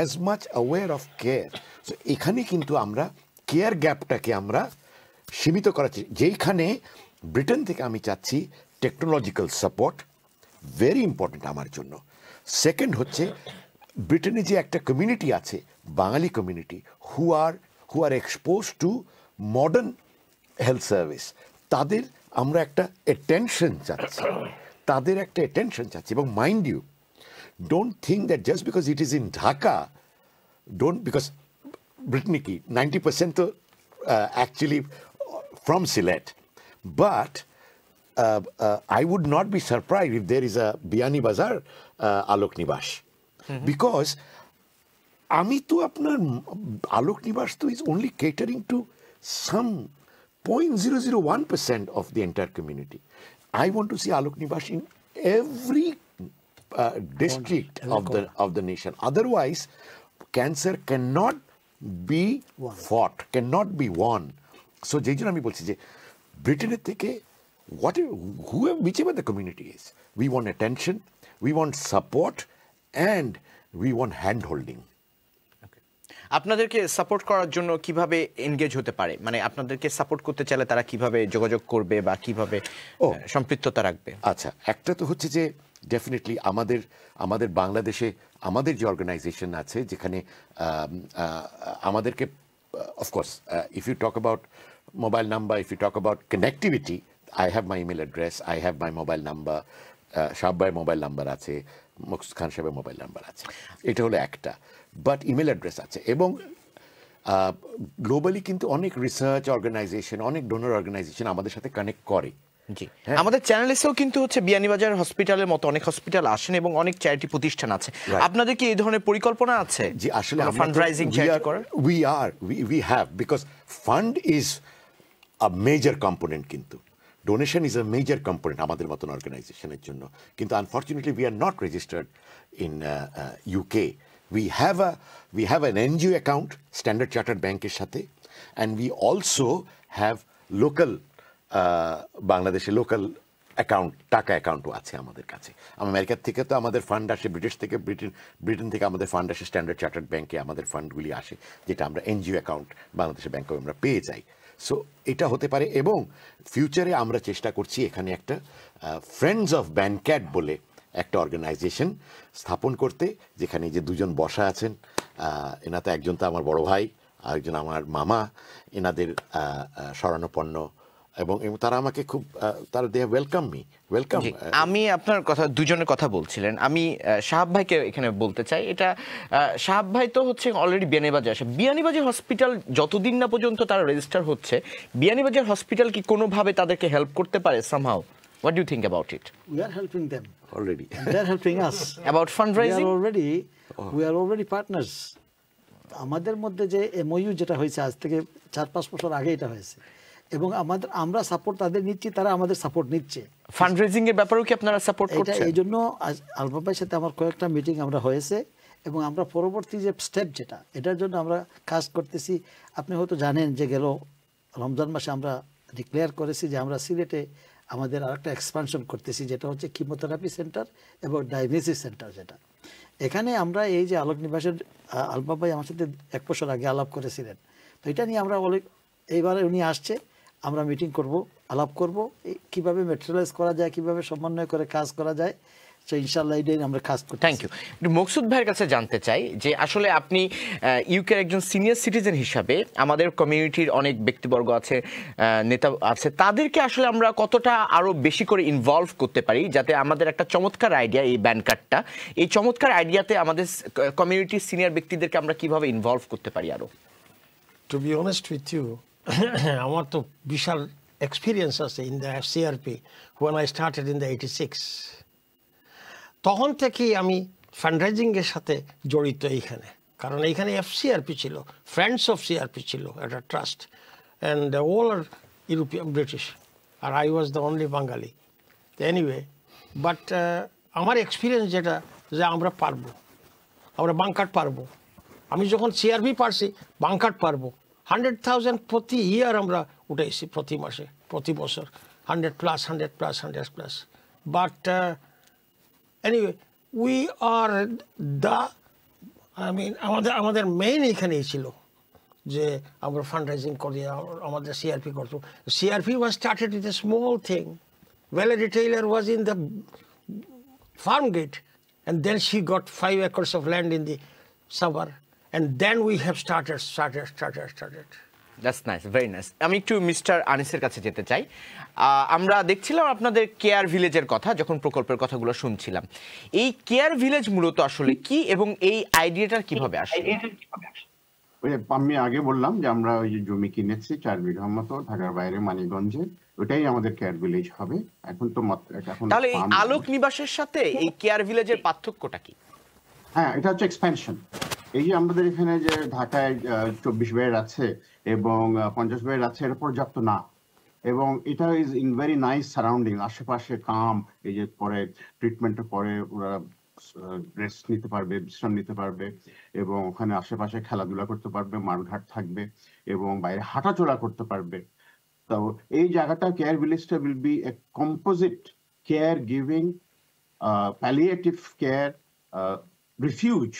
as much aware of care. So এখানে কিন্তু আমরা care গ্যাপটাকে আমরা সীমিত করাচ্ছি, যেইখানে Britain থেকে আমি চাচ্ছি টেকনোলজিক্যাল সাপোর্ট, ভেরি ইম্পর্টেন্ট আমার জন্য। সেকেন্ড হচ্ছে ব্রিটেনে যে একটা কমিউনিটি আছে, Bengali community, who are expose to modern health service, তাদের আমরা একটা অ্যাটেনশন চাচ্ছি, এবং mind you, don't think that just because it is in Dhaka, because ব্রিটেনে কি 90% তো actually from Sylhet, but I would not be surprised if there is a Biani Bazaar Alok Nibash, because আমি তো আপনার আলোক নিবাস তো is only catering to some 0.001% of the entire community. I want to see Alok Nibash in every district of the nation. Otherwise, cancer cannot be fought, cannot be won. So যেই জন্য আমি বলছি যে ব্রিটেনের থেকে whichever the community is, we want attention, we want support, and we want hand holding. আপনাদেরকে support করার জন্য কিভাবে এনগেজ হতে পারে, মানে আপনাদেরকে সাপোর্ট করতে চাইলে তারা কিভাবে যোগাযোগ করবে বা কিভাবে সম্পৃক্ততা রাখবে? আচ্ছা, একটা তো হচ্ছে যে ডেফিনেটলি আমাদের বাংলাদেশে আমাদের যে অর্গানাইজেশন আছে, যেখানে আমাদেরকে of course if you talk about mobile number, if you talk about connectivity, I have my email address, I have my mobile number, Shahab ভাইয়ের মোবাইল নাম্বার আছে, মকসুদ খান সাহেবের মোবাইল নাম্বার আছে, এটা হলো একটা, বাট ইমেল অ্যাড্রেস আছে। এবং গ্লোবালি কিন্তু অনেক রিসার্চ অর্গানাইজেশন, অনেক ডোনার অর্গানাইজেশন আমাদের সাথে কানেক্ট করে। জি, আমাদের চ্যানেলেও কিন্তু হচ্ছে বিয়ানীবাজার হসপিটালের মতো অনেক হসপিটাল আসেন এবং অনেক চ্যারিটি প্রতিষ্ঠান আছে। আপনাদের কি এই ধরনের পরিকল্পনা আছে? জি, আসলে ফান্ডরাইজিং চ্যারিটি করার? we have, because fund is a major component, কিন্তু donation is a major component আমাদের মতন অর্গানাইজেশনের জন্য, কিন্তু unfortunately we are not registered in UK. We have an NGO account Standard Chartered ব্যাংকের সাথে, and we also have local বাংলাদেশে local account, টাকা অ্যাকাউন্টও আছে আমাদের কাছে। আমেরিকার থেকে তো আমাদের ফান্ড আসে, ব্রিটেন থেকে আমাদের ফান্ড আসে, স্ট্যান্ডার্ড চার্টার্ড ব্যাংকে আমাদের ফান্ডগুলি আসে, যেটা আমরা NGO অ্যাকাউন্ট বাংলাদেশের ব্যাংকে আমরা পেয়ে যাই। সো এটা হতে পারে, এবং ফিউচারে আমরা চেষ্টা করছি এখানে একটা ফ্রেন্ডস অফ ব্যানক্যাট বলে একটা অর্গানাইজেশন স্থাপন করতে, যেখানে যে দুজন বসা আছেন, এনাতে একজন তো আমার বড় ভাই, আরেকজন আমার মামা, এনাদের শরণাপন্ন, এবং তারা আমাকে খুব দে ওয়েলকাম মি। আমি আপনার কথা, দুজনের কথা বলছিলেন, আমি শাহাব ভাইকে এখানে বলতে চাই, এটা শাহাব ভাই তো হচ্ছে অলরেডি বিয়ানীবাজার আসে। বিয়ানীবাজার হসপিটাল যতদিন না পর্যন্ত তারা রেজিস্টার হচ্ছে, বিয়ানীবাজার হসপিটাল কি কোনোভাবে তাদেরকে হেল্প করতে পারে somehow? What do you think about it? We are helping them already. They are helping us. About fundraising? We are already partners. আমাদের মধ্যে যে MOU যেটা হয়েছে আজ থেকে 4-5 বছর আগে এটা হয়েছে, এবং আমরা সাপোর্ট তাদের নিচ্ছি, তারা আমাদের সাপোর্ট নিচ্ছে। ফান্ডরেজিং এর ব্যাপারেও কি আপনারা সাপোর্ট করছেন? এই জন্য আলবাব ভাইয়ের সাথে আমার কয়েকটা মিটিং আমরা হয়েছে, এবং আমরা পরবর্তী যে স্টেপ যেটা, এটার জন্য আমরা কাজ করতেছি। আপনি হয়তো জানেন যে গেল রমজান মাসে আমরা ডিক্লেয়ার করেছি যে আমরা সিলেটে আমাদের আরেকটা এক্সপানশন করতেছি, যেটা হচ্ছে কিমোথেরাপি সেন্টার এবং ডায়াগনোসিস সেন্টার। যেটা এখানে আমরা এই যে আলোক নিবাসের আলবাব ভাই আমার সাথে 1 বছর আগে আলাপ করেছিলেন, তো এটা নিয়ে আমরা এইবারে উনি আসছে, আমরা মিটিং করব আলাপ করব কিভাবে ম্যাটেরিয়ালাইজ করা যায়, কিভাবে সমন্বয় করে কাজ করা যায়। তো ইনশাআল্লাহ এটাই আমরা কাজ করতে। Thank you. মকসুদ ভাইয়ের কাছে জানতে চাই যে আসলে আপনি ইউকের একজন সিনিয়র সিটিজেন হিসাবে আমাদের কমিউনিটির অনেক ব্যক্তিবর্গ আছে, নেতা আছে, তাদেরকে আসলে আমরা কতটা আরো বেশি করে ইনভলভ করতে পারি যাতে আমাদের একটা চমৎকার আইডিয়া, এই ব্যান কার্ডটা, এই চমৎকার আইডিয়াতে আমাদের কমিউনিটির সিনিয়র ব্যক্তিদেরকে আমরা কিভাবে ইনভলভ করতে পারি আরো? To be honest with you, আমার তো বিশাল এক্সপিরিয়েন্স আছে in the CRP when I started in the 86। তখন থেকেই আমি ফান্ডরাইজিংয়ের সাথে জড়িত এইখানে, কারণ এইখানে FCRP ছিল, ফ্রেন্ডস অফ সিআরপি ছিল, একটা trust, and all are European British, আর I was the only Bengali. Anyway, but আমার এক্সপিরিয়েন্স যেটা, যে আমরা পারবো, আমরা বাংকার্ড পারবো। আমি যখন সিআরপি পারছি, বাংকার্ড পারবো। 100,000 প্রতি ইয়ার আমরা উঠেছি, প্রতি মাসে, প্রতি বছর 100+, but anyway, we are the, I mean, আমাদের মেইন এখানেই ছিল যে আমরা ফান্ডরাইজিং করি, আমাদের সিআরপি করতো। CRP was started with a small thing. Well, a retailer was in the farm gate, and then she got 5 acres of land in the suburb, and then we have started. That's nice, very nice. আমি একটু mister আনিসের কাছে যেতে চাই। আমরা দেখছিলাম আপনাদের care ভিলেজের কথা, যখন প্রকল্পের কথাগুলো শুনছিলাম। এই কেয়ার ভিলেজ মূলত আসলে কি এবং এই আইডিয়াটা কিভাবে আসে? আমি আগে বললাম যে আমরা ওই যে জমি কিনেছি 4 বিঘা মতো ঢাকার বাইরে মানিকগঞ্জে, ওটাই আমাদের কেয়ার ভিলেজ হবে এখন। তো এখন তাহলে এই আলোক নিবাসের সাথে এই কেয়ার ভিলেজের পার্থক্যটা কি? হ্যাঁ, এটা হচ্ছে এক্সপ্যানশন। এই যে আমাদের এখানে যে ঢাকায় 24 বেড আছে এবং 50 বেড আছে, এটা পর্যাপ্ত না। এবং এটা is in very nice surrounding, আশেপাশে কাম, এই যে পরে ট্রিটমেন্টের পরে ওরা রেস্ট নিতে পারবে, বিশ্রাম নিতে পারবে, এবং ওখানে আশেপাশে খেলাধুলা করতে পারবে, মাঠঘাট থাকবে এবং বাইরে হাঁটাচলা করতে পারবে। তো এই জায়গাটা, কেয়ার ভিলেজটা will be a composite care giving, palliative care, refuge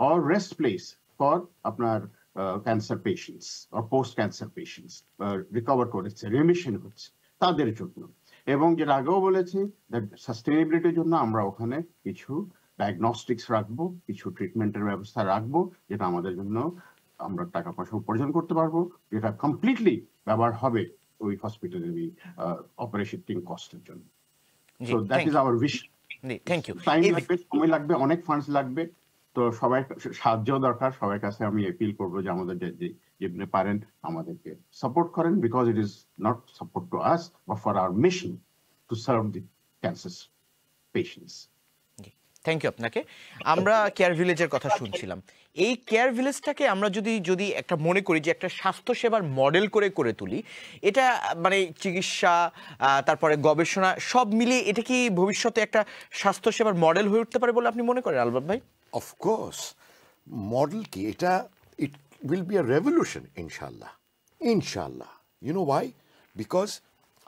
or rest place for আপনার cancer patients or post cancer patients recover করেছে, রিমিশন হচ্ছে তাদের জন্য। এবং যেটা আগেও বলেছি, সাস্টেনেবিলিটির জন্য আমরা ওখানে কিছু ডায়াগনস্টিক্স রাখবো, কিছু ট্রিটমেন্টের ব্যবস্থা রাখবো, যেটা আমাদের জন্য আমরা টাকা পয়সা উপার্জন করতে পারবো, যেটা কমপ্লিটলি ব্যবহার হবে ওই হসপিটালের অপারেশন কস্টের জন্য। So that is our wish. Thank you. Time লাগবে, সময় লাগবে, অনেক ফান্ডস লাগবে, তো সবাই সাহায্য দরকার। সবার কাছে আমি অ্যাপিল করবো যে আমাদের যেমনি পারেন আমাদেরকে সাপোর্ট করেন, because it is not support to us but for our mission to serve the cancer patients. Thank you আপনাকে। আমরা কেয়ার ভিলেজের কথা শুনছিলাম। এই কেয়ার ভিলেজটাকে আমরা যদি একটা মনে করি যে একটা স্বাস্থ্যসেবার মডেল করে তুলি, এটা মানে চিকিৎসা, তারপরে গবেষণা সব মিলিয়ে এটা কি ভবিষ্যতে একটা স্বাস্থ্যসেবার মডেল হয়ে উঠতে পারে বলে আপনি মনে করেন আলবাত ভাই? Of course, model ki eta, it will be a revolution, inshallah. You know why? Because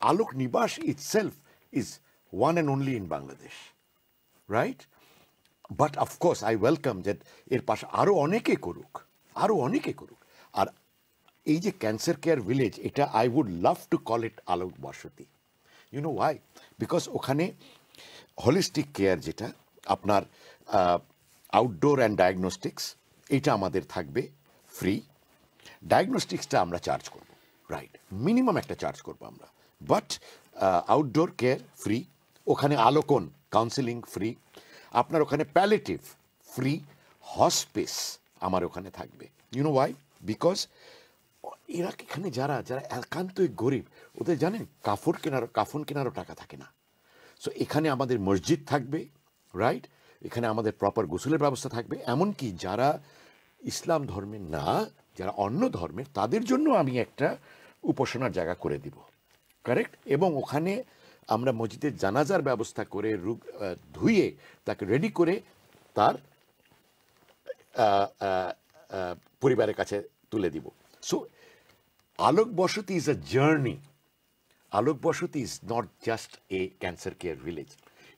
Alok Nibash itself is one and only in Bangladesh, right? But of course, I welcome that er pashe aro oneke koruk, ar ei je cancer care village, eta I would love to call it Alok Bashati. You know why? Because okhane holistic care jeta apnar outdoor and diagnostics, এটা আমাদের থাকবে free. ডায়াগনস্টিক্সটা আমরা charge করব, right, minimum একটা charge করব আমরা, but outdoor care free. ওখানে আলোকন counselling free, আপনার ওখানে প্যালেটিভ ফ্রি, হসপিস আমার ওখানে থাকবে। You know Y? বিকজ এরা এখানে যারা একান্তই গরিব, ওদের জানেন কাফন কেনারও টাকা থাকে না। সো এখানে আমাদের মসজিদ থাকবে, রাইট, এখানে আমাদের প্রপার গোসলের ব্যবস্থা থাকবে। এমনকি যারা ইসলাম ধর্মের না, যারা অন্য ধর্মের, তাদের জন্য আমি একটা উপাসনার জায়গা করে দিব, কারেক্ট। এবং ওখানে আমরা মসজিদের জানাজার ব্যবস্থা করে ধুয়ে তাকে রেডি করে তার পরিবারের কাছে তুলে দিব। So Alok Bosoti is a journey. Alok Bosoti is not just a cancer care village,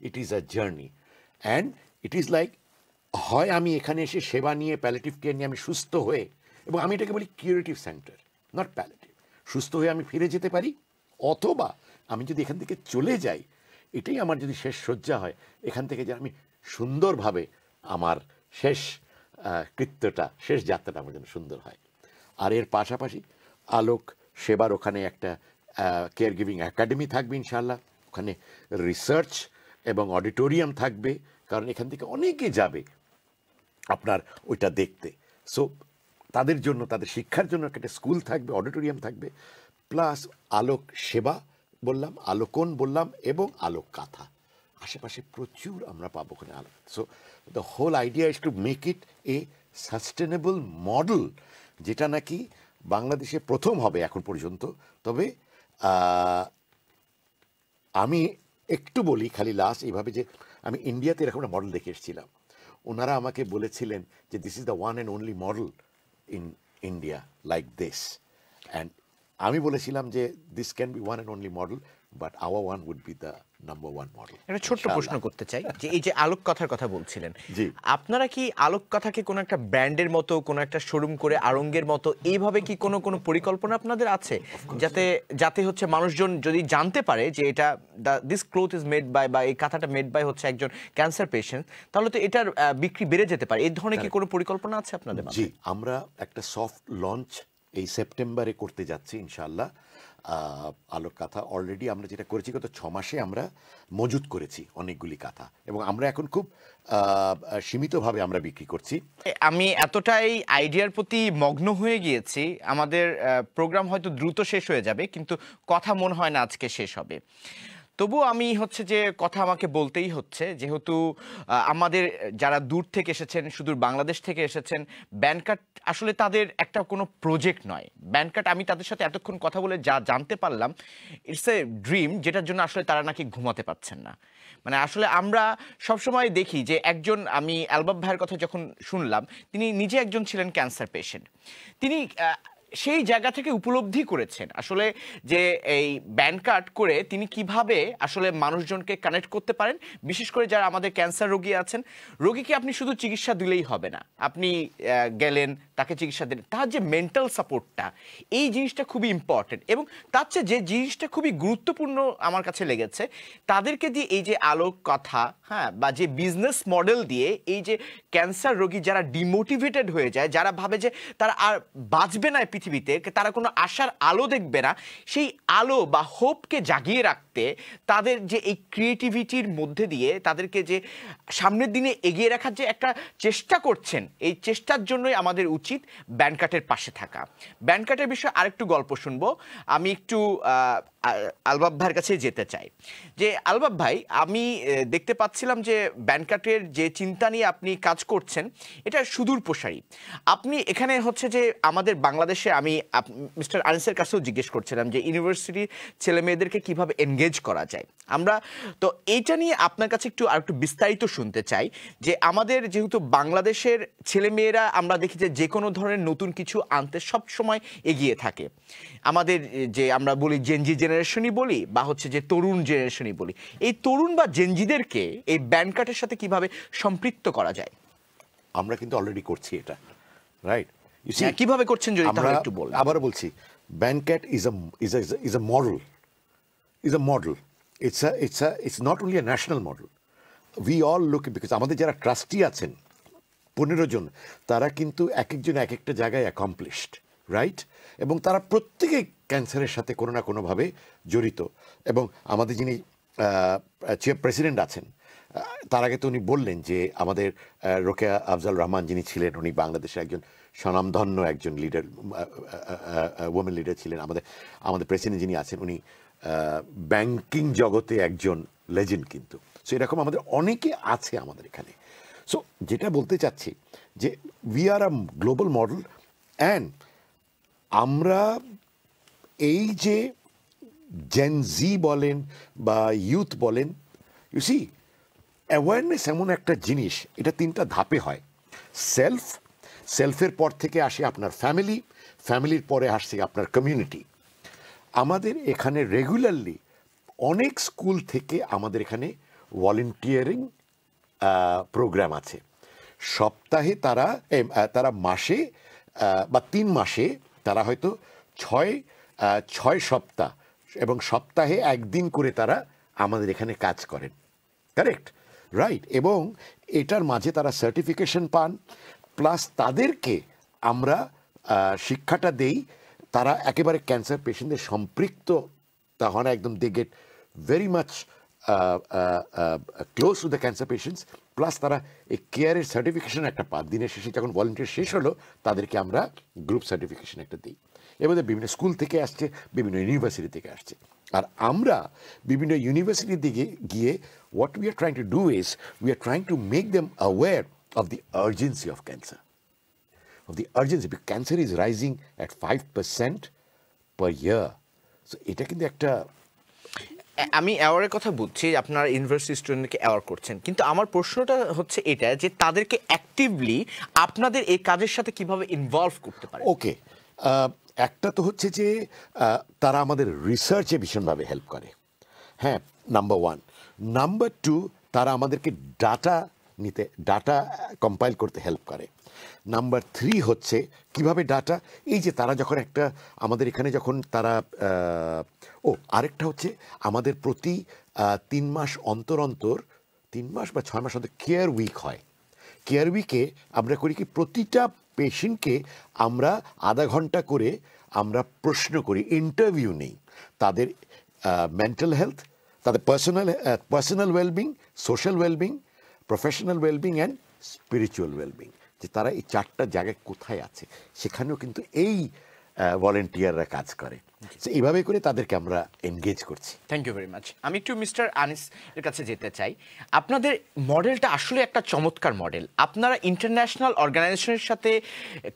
it is a journey. And it is like, হয় আমি এখানে এসে সেবা নিয়ে, প্যালেটিভ কেয়ার নিয়ে আমি সুস্থ হয়ে, এবং আমি এটাকে বলি কিউরেটিভ সেন্টার, নট প্যালেটিভ, সুস্থ হয়ে আমি ফিরে যেতে পারি, অথবা আমি যদি এখান থেকে চলে যাই, এটাই আমার যদি শেষ শয্যা হয়, এখান থেকে যে আমি সুন্দরভাবে আমার শেষ কৃত্যটা, শেষ যাত্রাটা আমার যেন সুন্দর হয়। আর এর পাশাপাশি আলোক সেবার ওখানে একটা কেয়ার গিভিং একাডেমি থাকবে ইনশাআল্লাহ, ওখানে রিসার্চ এবং অডিটোরিয়াম থাকবে, কারণ এখান থেকে অনেকে যাবে আপনার ওইটা দেখতে। সো তাদের জন্য, তাদের শিক্ষার জন্য একটা স্কুল থাকবে, অডিটোরিয়াম থাকবে, প্লাস আলোক সেবা বললাম, আলোকন বললাম, এবং আলোক কাথা আশেপাশে প্রচুর আমরা পাবো ওখানে Alok. So the whole idea is to make it a sustainable model, যেটা নাকি বাংলাদেশে প্রথম হবে এখন পর্যন্ত। তবে আমি একটু বলি খালি লাস্ট এইভাবে, যে আমি ইন্ডিয়াতে এরকম একটা মডেল দেখে এসেছিলাম, ওনারা আমাকে বলেছিলেন যে this is the one and only model in India like this, and আমি বলেছিলাম যে this can be one and only model, but our one would be the number one model. একটা ছোট্ট প্রশ্ন করতে চাই, যে এই যে আলোক কথার কথা বলছিলেন, জি, আপনারা কি আলোক কথাকে কোনো একটা ব্র্যান্ডের মতো, কোনো একটা শোরুম করে আড়ঙ্গের মতো এইভাবে কি কোনো পরিকল্পনা আপনাদের আছে, যাতে হচ্ছে মানুষজন যদি জানতে পারে যে এটা this cloth is made by, বা এই কাঁথাটা মেড বাই হচ্ছে একজন ক্যান্সার পেশেন্ট, তাহলে তো এটার বিক্রি বেড়ে যেতে পারে। এই ধরনের কি কোনো পরিকল্পনা আছে আপনাদের? জি, আমরা একটা সফট লঞ্চ এই সেপ্টেম্বরে করতে যাচ্ছি ইনশাআল্লাহ। আলোক কাঁথা অলরেডি আমরা যেটা করেছি গত 6 মাসে আমরা মজুত করেছি অনেকগুলি কাঁথা, এবং আমরা এখন খুব সীমিতভাবে আমরা বিক্রি করছি। আমি এতটাই আইডিয়ার প্রতি মগ্ন হয়ে গিয়েছি, আমাদের প্রোগ্রাম হয়তো দ্রুত শেষ হয়ে যাবে, কিন্তু কথা মনে হয় না আজকে শেষ হবে। তবু আমি হচ্ছে যে কথা আমাকে বলতেই হচ্ছে, যেহেতু আমাদের যারা দূর থেকে এসেছেন, সুদূর বাংলাদেশ থেকে এসেছেন, ব্যানকাট আসলে তাদের একটা কোনো প্রজেক্ট নয়। ব্যানকাট, আমি তাদের সাথে এতক্ষণ কথা বলে যা জানতে পারলাম, ইটস এ ড্রিম, যেটার জন্য আসলে তারা নাকি ঘুমাতে পারছেন না। মানে আসলে আমরা সবসময় দেখি যে আমি আলবাব ভাইয়ের কথা যখন শুনলাম, তিনি নিজে একজন ছিলেন ক্যান্সার পেশেন্ট, তিনি সেই জায়গা থেকে উপলব্ধি করেছেন আসলে যে এই ব্যান্ড কার্ড করে তিনি কিভাবে আসলে মানুষজনকে কানেক্ট করতে পারেন, বিশেষ করে যারা আমাদের ক্যান্সার রোগী আছেন। রোগীকে আপনি শুধু চিকিৎসা দিলেই হবে না, আপনি গেলেন তাকে চিকিৎসা দিলেন, তার যে মেন্টাল সাপোর্টটা, এই জিনিসটা খুবই ইম্পর্টেন্ট। এবং তার চেয়ে যে জিনিসটা খুবই গুরুত্বপূর্ণ আমার কাছে লেগেছে, তাদেরকে দিয়ে এই যে আলোক কথা, হ্যাঁ, বা যে বিজনেস মডেল দিয়ে এই যে ক্যান্সার রোগী যারা ডিমোটিভেটেড হয়ে যায়, যারা ভাবে যে তারা আর বাঁচবে না পৃথিবীতে, তারা কোনো আশার আলো দেখবে না, সেই আলো বা হোপকে জাগিয়ে রাখতে তাদের যে এই ক্রিয়েটিভিটির মধ্যে দিয়ে তাদেরকে যে সামনের দিনে এগিয়ে রাখার যে একটা চেষ্টা করছেন, এই চেষ্টার জন্যই আমাদের উচিত ব্যান্ডকাটের পাশে থাকা। ব্যান্ডকাটের বিষয়ে আরেকটু গল্প শুনবো। আমি একটু আলবাব ভাইয়ের কাছে যেতে চাই। যে আলবাব ভাই, আমি দেখতে পাচ্ছিলাম যে ব্যান্ডকাটের যে চিন্তা নিয়ে আপনি কাজ করছেন, এটা সুদূর প্রসারী। আপনি এখানে হচ্ছে যে আমাদের বাংলাদেশে, আমি মিস্টার আনিসের কাছেও জিজ্ঞেস করছিলাম যে ইউনিভার্সিটির ছেলে মেয়েদেরকে কীভাবে এনগেজ করা যায়। আমরা তো এইটা নিয়ে আপনার কাছে আরেকটু বিস্তারিত শুনতে চাই, যে আমাদের যেহেতু বাংলাদেশের ছেলেমেয়েরা আমরা দেখি যে কোনো ধরনের নতুন কিছু আনতে সব সময় এগিয়ে থাকে। আমাদের যে আমরা বলি জেনজি জেনারেশনই বলি, বা হচ্ছে যে তরুণ জেনারেশনই বলি, এই তরুণ বা জেনজিদেরকে এই ব্যান্ডকাটের সাথে কিভাবে সম্পৃক্ত করা যায়? আমরা কিন্তু অলরেডি করছি এটা, রাইট? কিভাবে করছেন যদি তাহলে একটু বলেন। আবারও বলছি, ব্যান্ডকাট is a model. It's not only a national model. We all look, because আমাদের যারা ট্রাস্টি আছেন 15 জন, তারা কিন্তু এক একজন এক একটা জায়গায় অ্যাকমপ্লিশড, রাইট? এবং তারা প্রত্যেকেই ক্যান্সারের সাথে কোনো না কোনোভাবে জড়িত। এবং আমাদের যিনি প্রেসিডেন্ট আছেন, তার আগে তো উনি বললেন যে আমাদের রোকেয়া আফজাল রহমান যিনি ছিলেন, উনি বাংলাদেশের একজন স্বনামধন্য একজন লিডার, ওমেন লিডার ছিলেন। আমাদের প্রেসিডেন্ট যিনি আছেন, উনি ব্যাংকিং জগতে একজন লেজেন্ড কিন্তু। সো এরকম আমাদের অনেকে আছে আমাদের এখানে। সো যেটা বলতে চাচ্ছি যে we are a global model, and আমরা এই যে জেন জি বলেন বা ইউথ বলেন, ইউ সি অ্যাওয়ারনেস এমন একটা জিনিস, এটা 3টা ধাপে হয়। সেলফের পর থেকে আসে আপনার ফ্যামিলির পরে আসছে আপনার কমিউনিটি। আমাদের এখানে রেগুলারলি অনেক স্কুল থেকে আমাদের এখানে ভলেন্টিয়ারিং প্রোগ্রাম আছে। সপ্তাহে তারা মাসে বা 3 মাসে তারা হয়তো 6 সপ্তাহ এবং সপ্তাহে একদিন করে তারা আমাদের এখানে কাজ করেন, কারেক্ট, রাইট। এবং এটার মাঝে তারা সার্টিফিকেশন পান, প্লাস তাদেরকে আমরা শিক্ষাটা দেই, তারা একেবারে ক্যান্সার পেশেন্টদের সম্পৃক্ত তা হয় না, একদম they get very much close to the cancer patients, plus তারা এই কেয়ারের সার্টিফিকেশন একটা পান। দিনের শেষে যখন ভলেন্টিয়ার শেষ হলো তাদেরকে আমরা গ্রুপ সার্টিফিকেশন একটা দিই। এবার বিভিন্ন স্কুল থেকে আসছে, বিভিন্ন ইউনিভার্সিটি থেকে আসছে। আর আমরা বিভিন্ন ইউনিভার্সিটির দিকে গিয়ে what we are trying to do is we are trying to make them aware of the urgency of cancer, of the urgency, because cancer is rising at 5% per year. So এটা কিন্তু একটা, আমি অ্যাওয়ারের কথা বুঝছি, আপনারা ইউনিভার্সিটি স্টুডেন্টকে aware করছেন, কিন্তু আমার প্রশ্নটা হচ্ছে এটা যে তাদেরকে অ্যাক্টিভলি আপনাদের এই কাজের সাথে কিভাবে ইনভলভ করতে পারে। ওকে, একটা তো হচ্ছে যে তারা আমাদের রিসার্চে ভীষণভাবে হেল্প করে, হ্যাঁ, নাম্বার ওয়ান। নাম্বার টু, তারা আমাদেরকে ডাটা কম্পাইল করতে হেল্প করে। নাম্বার থ্রি হচ্ছে কিভাবে ডাটা, এই যে তারা যখন একটা আমাদের এখানে যখন তারা আরেকটা হচ্ছে আমাদের প্রতি 3 মাস অন্তর 3 মাস বা 6 মাস অন্তর কেয়ার উইক হয়। কেয়ার উইকে আমরা করি কি, প্রতিটা পেশেন্টকে আমরা আধা ঘন্টা করে আমরা প্রশ্ন করি, ইন্টারভিউ নেই, তাদের মেন্টাল হেলথ, তাদের personal wellbeing, social wellbeing, professional wellbeing and spiritual wellbeing, যে তারা এই 4টা জায়গায় কোথায় আছে, সেখানেও কিন্তু এই ভলেন্টিয়াররা কাজ করে। এইভাবে করে তাদেরকে আমরা এনগেজ করছি। Thank you very much. আমি একটু মিস্টার আনিস এর কাছে যেতে চাই। আপনাদের মডেলটা আসলে একটা চমৎকার মডেল। আপনারা ইন্টারন্যাশনাল অর্গানাইজেশনের সাথে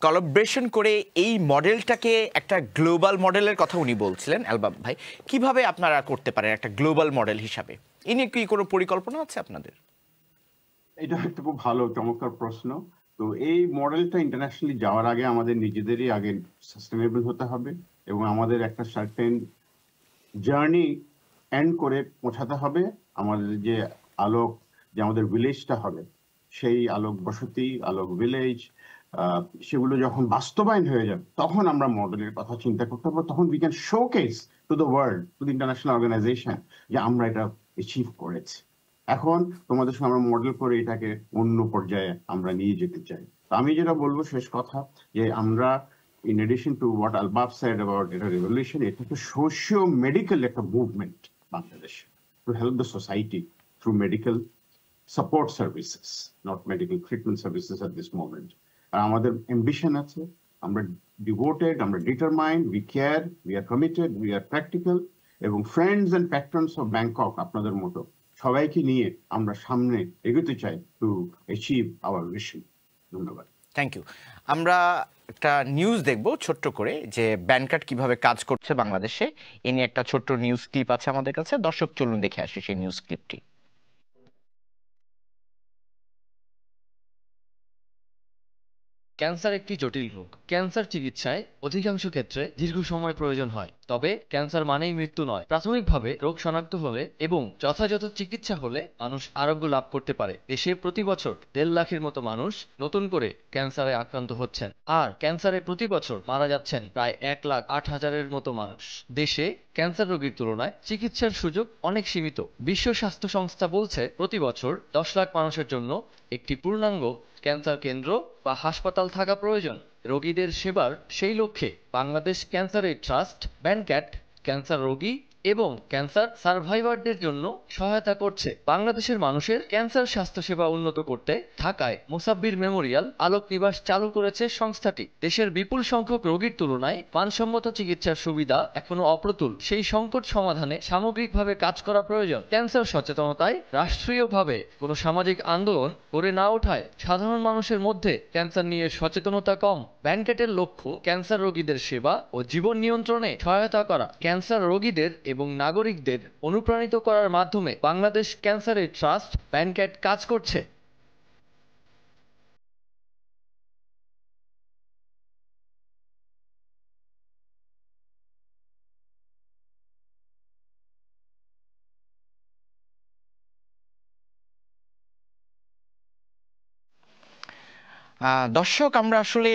কোলাবোরেশন করে এই মডেলটাকে একটা গ্লোবাল মডেলের কথা উনি বলছিলেন আলবাব ভাই, কিভাবে আপনারা করতে পারেন একটা গ্লোবাল মডেল হিসাবে? এই নিয়ে কি কোনো পরিকল্পনা আছে আপনাদের? এটা একটা খুব ভালো চমৎকার প্রশ্ন। তো এই মডেলটা ইন্টারন্যাশনালি যাওয়ার আগে আমাদের নিজেদেরই আগে সাস্টেনেবল হতে হবে এবং আমাদের একটা সার্টেন জার্নি এন্ড করে পৌঁছাতে হবে। আমাদের যে আলোক, যে আমাদের ভিলেজটা হবে, সেই আলোক বসতি, আলোক ভিলেজ, সেগুলো যখন বাস্তবায়ন হয়ে যাবে তখন আমরা মডেলের কথা চিন্তা করতে হবে। তখন we can showcase to the world, to the international organization যে আমরা এটা অ্যাচিভ করেছি। এখন তোমাদের সঙ্গে আমরা মডেল করে এটাকে অন্য পর্যায়ে আমরা নিয়ে যেতে চাই। তো আমি যেটা বলবো শেষ কথা, যে আমরা in addition to what Albab said about data revolution, এটাকে সোশিও মেডিকেল একটা মুভমেন্ট বাংলাদেশে to help the society through medical support services, not medical treatment services at this moment. আর আমাদের ambition আছে, আমরা devoted, আমরা determined, we care, we are committed, we are practical, এবং friends and patrons of Bangkok আপনাদের মতো সবাইকে নিয়ে আমরা সামনে এগোতে চাই টু অ্যাচিভ আওয়ার মিশন। ধন্যবাদ। Thank you. আমরা একটা নিউজ দেখব ছোট্ট করে, যে ব্যানকার্ড কিভাবে কাজ করছে বাংলাদেশে। এ নিয়ে একটা ছোট্ট নিউজ ক্লিপ আছে আমাদের কাছে। দর্শক চলুন দেখে আসি সেই নিউজ ক্লিপটি। ক্যান্সার একটি জটিল রোগ। ক্যান্সার চিকিৎসায় অধিকাংশ ক্ষেত্রে দীর্ঘ সময় প্রয়োজন হয়, তবে ক্যান্সার মানেই মৃত্যু নয়। প্রাথমিকভাবে রোগ শনাক্ত হলে এবং যথাযথ চিকিৎসা হলে মানুষ আরোগ্য লাভ করতে পারে। দেশে প্রতি বছর 1.5 লাখের মতো মানুষ নতুন করে ক্যান্সারে আক্রান্ত হচ্ছেন, আর ক্যান্সারে প্রতি বছর মারা যাচ্ছেন প্রায় 1,08,000-এর মতো মানুষ। দেশে ক্যান্সার রোগীর তুলনায় চিকিৎসার সুযোগ অনেক সীমিত। বিশ্ব স্বাস্থ্য সংস্থা বলছে প্রতি বছর 10 লাখ মানুষের জন্য একটি পূর্ণাঙ্গ ক্যান্সার কেন্দ্র বা হাসপাতাল থাকা প্রয়োজন। রোগীদের সেবার সেই লক্ষ্যে Bangladesh cancer aid trust Bancat cancer রোগী এবং ক্যান্সার সার্ভাইভারদের জন্য সহায়তা করছে। বাংলাদেশের মানুষের ক্যান্সার স্বাস্থ্যসেবা উন্নত করতে ঢাকায় মোসাব্বির মেমোরিয়াল আলোক নিবাস চালু করেছে সংস্থাটি। দেশের বিপুল সংখ্যক রোগীর তুলনায় মানসম্মত চিকিৎসার সুবিধা এখনো অপ্রতুল। সেই সংকট সমাধানে সামগ্রিকভাবে কাজ করা প্রয়োজন। ক্যান্সার সচেতনতায় রাষ্ট্রীয়ভাবে কোনো সামাজিক আন্দোলন গড়ে না ওঠায় সাধারণ মানুষের মধ্যে ক্যান্সার নিয়ে সচেতনতা কম। ব্যানক্যাটের লক্ষ্য ক্যান্সার রোগীদের সেবা ও জীবন নিয়ন্ত্রণে সহায়তা করা। ক্যান্সার রোগীদের এবং নাগরিকদের অনুপ্রাণিত করার মাধ্যমে বাংলাদেশ ক্যান্সার এইড ট্রাস্ট ব্যানক্যাট কাজ করছে। দর্শক, আমরা আসলে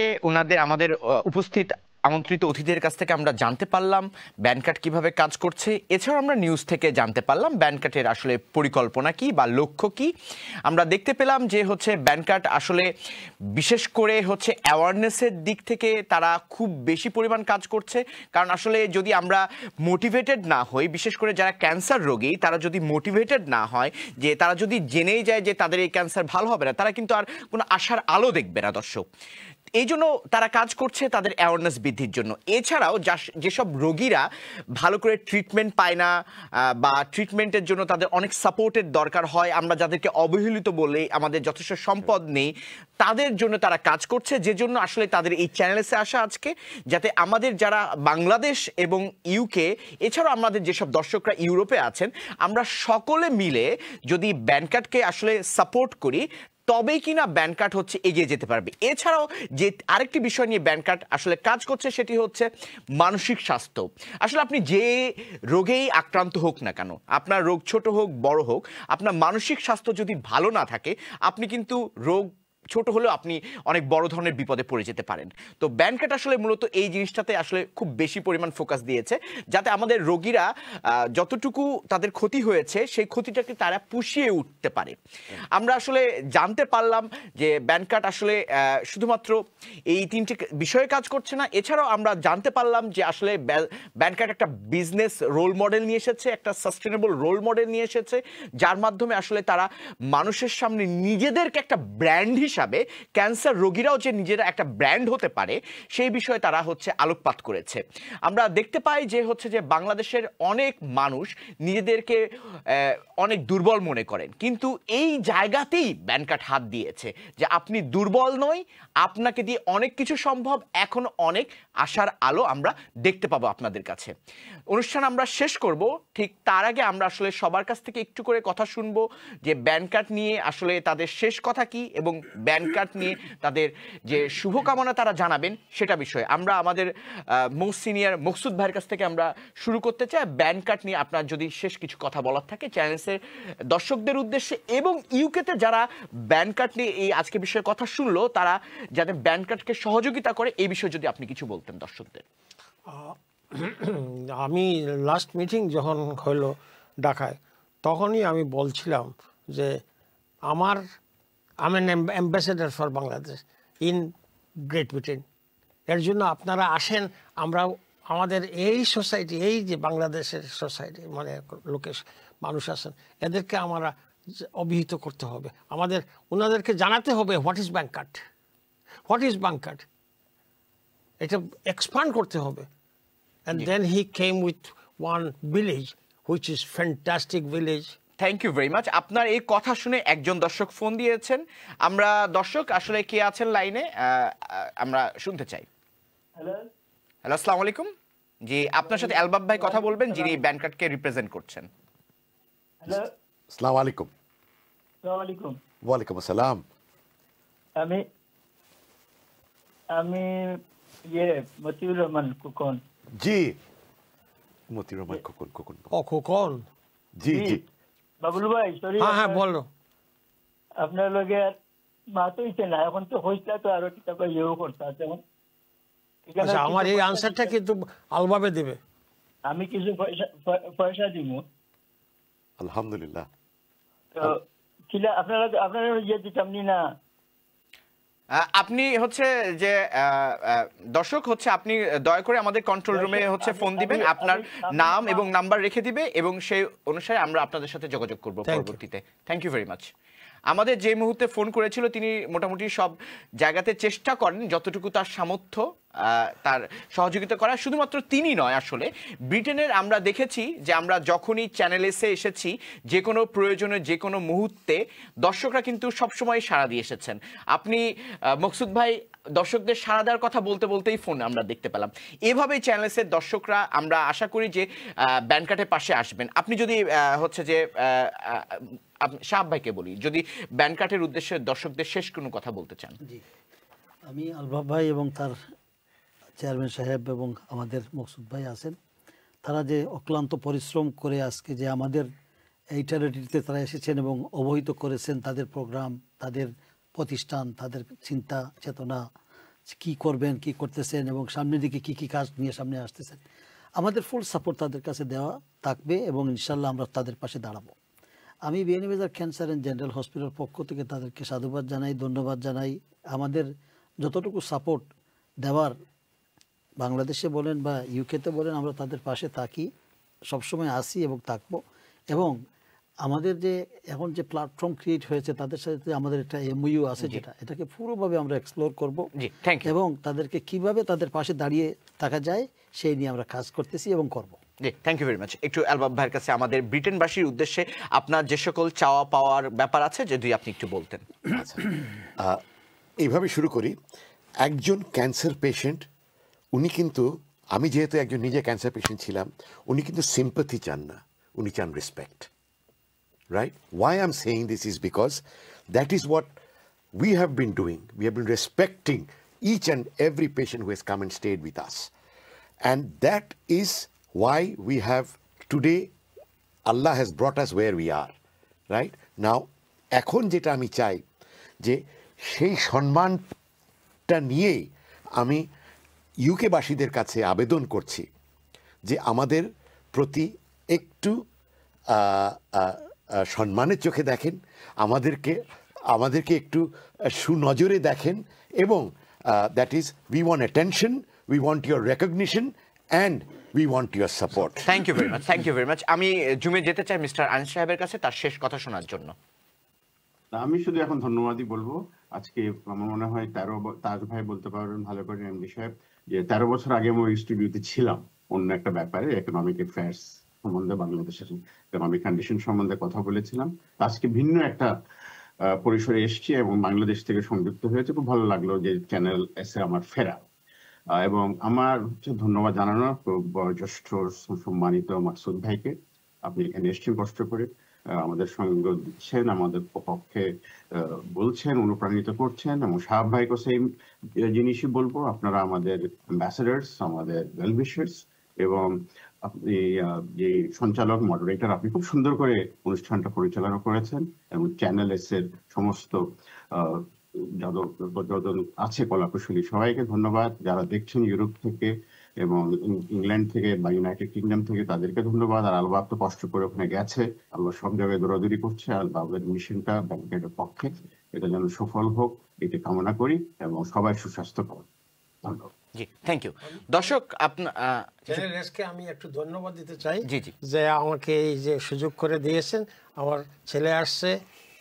আমাদের উপস্থিত আমন্ত্রিত অতিথিদের কাছ থেকে আমরা জানতে পারলাম ব্যানকাট কিভাবে কাজ করছে। এছাড়াও আমরা নিউজ থেকে জানতে পারলাম ব্যানকাটের আসলে পরিকল্পনা কি বা লক্ষ্য কি। আমরা দেখতে পেলাম যে হচ্ছে ব্যানকাট আসলে বিশেষ করে হচ্ছে অ্যাওয়ারনেসের দিক থেকে তারা খুব বেশি পরিমাণ কাজ করছে। কারণ আসলে যদি আমরা মোটিভেটেড না হই, বিশেষ করে যারা ক্যান্সার রোগী তারা যদি মোটিভেটেড না হয়, যে তারা যদি জেনেই যায় যে তাদের এই ক্যান্সার ভালো হবে না, তারা কিন্তু আর কোনো আশার আলো দেখবে না দর্শক। এই জন্য তারা কাজ করছে তাদের অ্যাওয়ারনেস বৃদ্ধির জন্য। এছাড়াও যেসব রোগীরা ভালো করে ট্রিটমেন্ট পায় না বা ট্রিটমেন্টের জন্য তাদের অনেক সাপোর্টের দরকার হয়, আমরা যাদেরকে অবহেলিত বলে আমাদের যথেষ্ট সম্পদ নেই, তাদের জন্য তারা কাজ করছে। যে জন্য আসলে তাদের এই চ্যানেলে আসা আজকে, যাতে আমাদের যারা বাংলাদেশ এবং ইউকে, এছাড়াও আমাদের যেসব দর্শকরা ইউরোপে আছেন, আমরা সকলে মিলে যদি ব্যানকাটকে আসলে সাপোর্ট করি, তবেই কিনা ব্যানকাট হচ্ছে এগিয়ে যেতে পারবে। এছাড়াও যে আরেকটি বিষয় নিয়ে ব্যানকাট আসলে কাজ করছে সেটি হচ্ছে মানসিক স্বাস্থ্য। আসলে আপনি যে রোগেই আক্রান্ত হোক না কেন, আপনার রোগ ছোট হোক বড় হোক, আপনার মানসিক স্বাস্থ্য যদি ভালো না থাকে, আপনি কিন্তু রোগ ছোট হলেও আপনি অনেক বড় ধরনের বিপদে পড়ে যেতে পারেন। তো ব্যানকাট আসলে মূলত এই জিনিসটাতে আসলে খুব বেশি পরিমাণ ফোকাস দিয়েছে, যাতে আমাদের রোগীরা যতটুকু তাদের ক্ষতি হয়েছে সেই ক্ষতিটাকে তারা পুষিয়ে উঠতে পারে। আমরা আসলে জানতে পারলাম যে ব্যানকাট আসলে শুধুমাত্র এই তিনটি বিষয়ে কাজ করছে না, এছাড়াও আমরা জানতে পারলাম যে আসলে ব্যানকাট একটা বিজনেস রোল মডেল নিয়ে এসেছে, একটা সাস্টেনেবল রোল মডেল নিয়ে এসেছে, যার মাধ্যমে আসলে তারা মানুষের সামনে নিজেদেরকে একটা ব্র্যান্ড হিসাবে, ক্যান্সার রোগীরাও যে নিজেরা একটা ব্র্যান্ড হতে পারে সেই বিষয়ে তারা হচ্ছে আলোকপাত করেছে। আমরা দেখতে পাই যে হচ্ছে যে বাংলাদেশের অনেক মানুষ নিজেদেরকে অনেক দুর্বল মনে করেন, কিন্তু এই জায়গাতেই ব্যানকাট হাত দিয়েছে যে আপনি দুর্বল নয়, আপনাকে দিয়ে অনেক কিছু সম্ভব, এখন অনেক আশার আলো আমরা দেখতে পাবো আপনাদের কাছে। অনুষ্ঠান আমরা শেষ করব, ঠিক তার আগে আমরা আসলে সবার কাছ থেকে একটু করে কথা শুনবো যে ব্যানকাট নিয়ে আসলে তাদের শেষ কথা কি এবং ব্যানকাট নিয়ে তাদের যে শুভকামনা তারা জানাবেন সেটা বিষয়ে। আমরা আমাদের মোস্ট সিনিয়র মকসুদ ভাইয়ের কাছ থেকে আমরা শুরু করতে চাই। ব্যানকাট নিয়ে আপনার যদি শেষ কিছু কথা বলার থাকে চ্যানেলের দর্শকদের উদ্দেশ্যে, এবং ইউকেতে যারা ব্যানকাট নিয়ে এই আজকে বিষয়ে কথা শুনলো, তারা যাতে ব্যানকাটকে সহযোগিতা করে এই বিষয়ে যদি আপনি কিছু বলতেন দর্শকদের। আমি লাস্ট মিটিং যখন হলো ঢাকায়, তখনই আমি বলছিলাম যে আমি ambassador for Bangladesh in great Britain, এর জন্য আপনারা আসেন। আমরা আমাদের এই সোসাইটি, এই যে বাংলাদেশের সোসাইটি, মানে লোকের মানুষ আছেন, এদেরকে আমরা অভিহিত করতে হবে, আমাদের ওনাদেরকে জানাতে হবে হোয়াট ইজ ব্যানকাট, হোয়াট ইজ ব্যানকাট, এটা এক্সপান্ড করতে হবে। And then he came with one village, which is fantastic village. Thank you very much. আপনার এই কথা শুনে একজন দর্শক ফোন দিয়েছেন। আমরা দর্শক আসলে কে আছেন লাইনে আমরা শুনতে চাই। হ্যালো, আসসালামু আলাইকুম। জি, আপনার সাথে আলবাব ভাই কথা বলবেন, যিনি ব্যানকাটকে রিপ্রেজেন্ট করছেন। হ্যালো, আসসালামু আলাইকুম। আসসালামু আলাইকুম। ওয়ালাইকুম আসসালাম। আমি মতিউর রহমান খোকন। জি, মতিউর রহমান খোকন। ও খোকন, জি জি। বাবুল ভাই, সরি। হ্যাঁ বলো। আপনার লগে মা তো হইছে না, এখন তো হইছে, তো আরো কিতাব ইয়েও করতে আছে। আচ্ছা, আমার এই আনসারটা কিন্তু আলবাবে দেবে। আমি কিছু পয়সা দিব। আলহামদুলিল্লাহ। তো কিলা আপনারা ইয়ে দিতাম না। আপনি হচ্ছে যে দর্শক হচ্ছে আপনি দয়া করে আমাদের কন্ট্রোল রুমে হচ্ছে ফোন দিবেন, আপনার নাম এবং নাম্বার রেখে দিবে, এবং সেই অনুসারে আমরা আপনাদের সাথে যোগাযোগ করব পরবর্তীতে। Thank you very much. আমাদের যে মুহূর্তে ফোন করেছিল তিনি মোটামুটি সব জায়গাতে চেষ্টা করেন যতটুকু তার সামর্থ্য তার সহযোগিতা করা। শুধুমাত্র তিনি নয়, আসলে ব্রিটেনের আমরা দেখেছি যে আমরা যখনই চ্যানেলে এসেছি, যে কোনো প্রয়োজনে যে কোনো মুহূর্তে দর্শকরা কিন্তু সবসময় সাড়া দিয়ে এসেছেন। আপনি মকসুদ ভাই দর্শকদের সাড়া দেওয়ার কথা বলতে বলতেই ফোন আমরা দেখতে পেলাম। এভাবেই চ্যানেলের দর্শকরা আমরা আশা করি যে ব্যানকাটের পাশে আসবেন। আপনি যদি হচ্ছে যে শাহাব ভাইকে বলি, যদি ব্যানকাটের উদ্দেশ্যে দর্শকদের শেষ কোনো কথা বলতে চান। জি, আমি আলবাব ভাই এবং তার চেয়ারম্যান সাহেব এবং আমাদের মকসুদ ভাই আছেন, তারা যে অক্লান্ত পরিশ্রম করে আজকে যে আমাদের এই চ্যারিটিতে তারা এসেছেন এবং অবহিত করেছেন তাদের প্রোগ্রাম, তাদের প্রতিষ্ঠান, তাদের চিন্তা চেতনা, কি করবেন, কি করতেছেন এবং সামনের দিকে কি কি কাজ নিয়ে সামনে আসতেছেন। আমাদের ফুল সাপোর্ট তাদের কাছে দেওয়া থাকবে এবং ইনশাল্লাহ আমরা তাদের পাশে দাঁড়াবো। আমি Beanibazar cancer and general hospital পক্ষ থেকে তাদেরকে সাধুবাদ জানাই, ধন্যবাদ জানাই। আমাদের যতটুকু সাপোর্ট দেওয়ার বাংলাদেশে বলেন বা ইউকেতে বলেন, আমরা তাদের পাশে থাকি, সবসময় আসি এবং থাকবো। এবং আমাদের যে এখন যে প্ল্যাটফর্ম ক্রিয়েট হয়েছে তাদের সাথে আমাদের একটা এমইউ আছে, যেটা এটাকে পুরোভাবে আমরা এক্সপ্লোর করব এবং তাদেরকে কিভাবে তাদের পাশে দাঁড়িয়ে থাকা যায় সেই নিয়ে আমরা কাজ করতেছি এবং করব। জি, থ্যাংক ইউ ভেরি মাচ। একটু অ্যালবাম ভাইয়ের কাছে আমাদের ব্রিটেনবাসীর উদ্দেশ্যে আপনার যে সকল চাওয়া পাওয়ার ব্যাপার আছে যদি আপনি একটু বলতেন। আচ্ছা, এইভাবে শুরু করি। একজন ক্যান্সার পেশেন্ট, উনি কিন্তু, আমি যেহেতু একজন নিজে ক্যান্সার পেশেন্ট ছিলাম, উনি কিন্তু সিম্পাথি চান না, উনি চান respect. Right? Why I'm saying this is because that is what we have been doing. We have been respecting each and every patient who has come and stayed with us. And that is why we have today, Allah has brought us where we are. Right? Now, এখন যেটা আমি চাই যে সেই সম্মানটা নিয়েই আমি ইউকেবাসীদের কাছে আবেদন করছি যে আমাদের প্রতি একটু সম্মানের চোখে দেখেন, আমাদেরকে একটু সুনজরে দেখেন এবং that is we want attention, we want your recognition and we want your support. Thank you very much, thank you very much. আমি জুমে যেতে চাই মিস্টার আনিস সাহেবের কাছে তার শেষ কথা শোনার জন্য। আমি শুধু এখন ধন্যবাদই বলবো। আজকে আমার মনে হয় তাজ ভাই বলতে পারবেন ভালো করে, এমডি সাহেব, যে 13 বছর আগে আমি ওই স্টুডিওতে ছিলাম অন্য একটা ব্যাপারে, ইকোনমিক অ্যাফেয়ার্স সম্বন্ধে, বাংলাদেশের ইকোনমিক কন্ডিশন সম্বন্ধে কথা বলেছিলাম। আজকে ভিন্ন একটা পরিসরে এসেছি এবং বাংলাদেশ থেকে সংযুক্ত হয়েছে। খুব ভালো লাগলো যে চ্যানেল এসে আমার ফেরা। এবং আমার ধন্যবাদ জানানো বয়োজ্যেষ্ঠ সম্মানিত মাকসুদ ভাইকে, আপনি এখানে এসেছেন কষ্ট করে, আমাদের সঙ্গ দিচ্ছেন, আমাদের পক্ষে বলছেন, অনুপ্রাণিত করছেন। এবং সাহাব ভাইকে সেই জিনিসই বলবো, আপনারা আমাদের অ্যাম্বাসেডার্স, আমাদের ওয়েল উইশার্স। এবং আপনি যে সঞ্চালক, মডারেটর, আপনি খুব সুন্দর করে অনুষ্ঠানটা পরিচালনা করেছেন। এবং চ্যানেল এস এর সমস্ত যতজন আছে কলাকুশলী সবাইকে ধন্যবাদ। যারা দেখছেন ইউরোপ থেকে এবং ইংল্যান্ড থেকে বা ইউনাইটেড কিংডম থেকে, তাদেরকে ধন্যবাদ। আর আলবাব তো কষ্ট করে ওখানে গেছে, আল্লাহ সব জায়গায় দৌড়াদৌড়ি করছে। আলবাবের মিশনটা ব্যাংকের পক্ষে এটা যেন সফল হোক, এটি কামনা করি এবং সবাই সুস্বাস্থ্য পান। ধন্যবাদ। জি, থ্যাংক ইউ। দর্শক, চ্যানেল এসকে আমি একটু ধন্যবাদ দিতে চাই জি জি যে আমাকে এই যে সুযোগ করে দিয়েছেন। আমার ছেলে আসছে,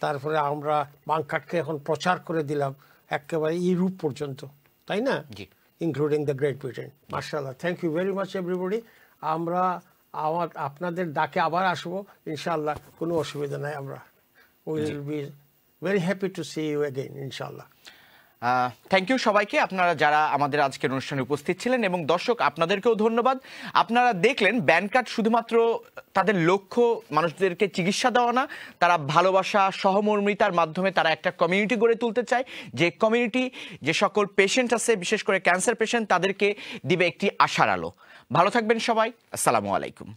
তারপরে আমরা বাংকাটকে এখন প্রচার করে দিলাম একেবারে ইউরোপ পর্যন্ত, তাই না? জি, ইনক্লুডিং দ্য গ্রেট ব্রিটেন। মাশাআল্লাহ, thank you very much everybody. আমরা আপনাদের ডাকে আবার আসবো ইনশাআল্লাহ, কোনো অসুবিধা নাই। আমরা will be very happy to see you again ইনশাআল্লাহ। থ্যাংক ইউ সবাইকে, আপনারা যারা আমাদের আজকের অনুষ্ঠানে উপস্থিত ছিলেন। এবং দর্শক, আপনাদেরকেও ধন্যবাদ। আপনারা দেখলেন ব্যান কার্ড শুধুমাত্র তাদের লক্ষ্য মানুষদেরকে চিকিৎসা দেওয়া না, তারা ভালোবাসা, সহমর্মিতার মাধ্যমে তারা একটা কমিউনিটি গড়ে তুলতে চায়। যে কমিউনিটি যে সকল পেশেন্ট আছে, বিশেষ করে ক্যান্সার পেশেন্ট, তাদেরকে দিবে একটি আশার আলো। ভালো থাকবেন সবাই, আসসালামু আলাইকুম।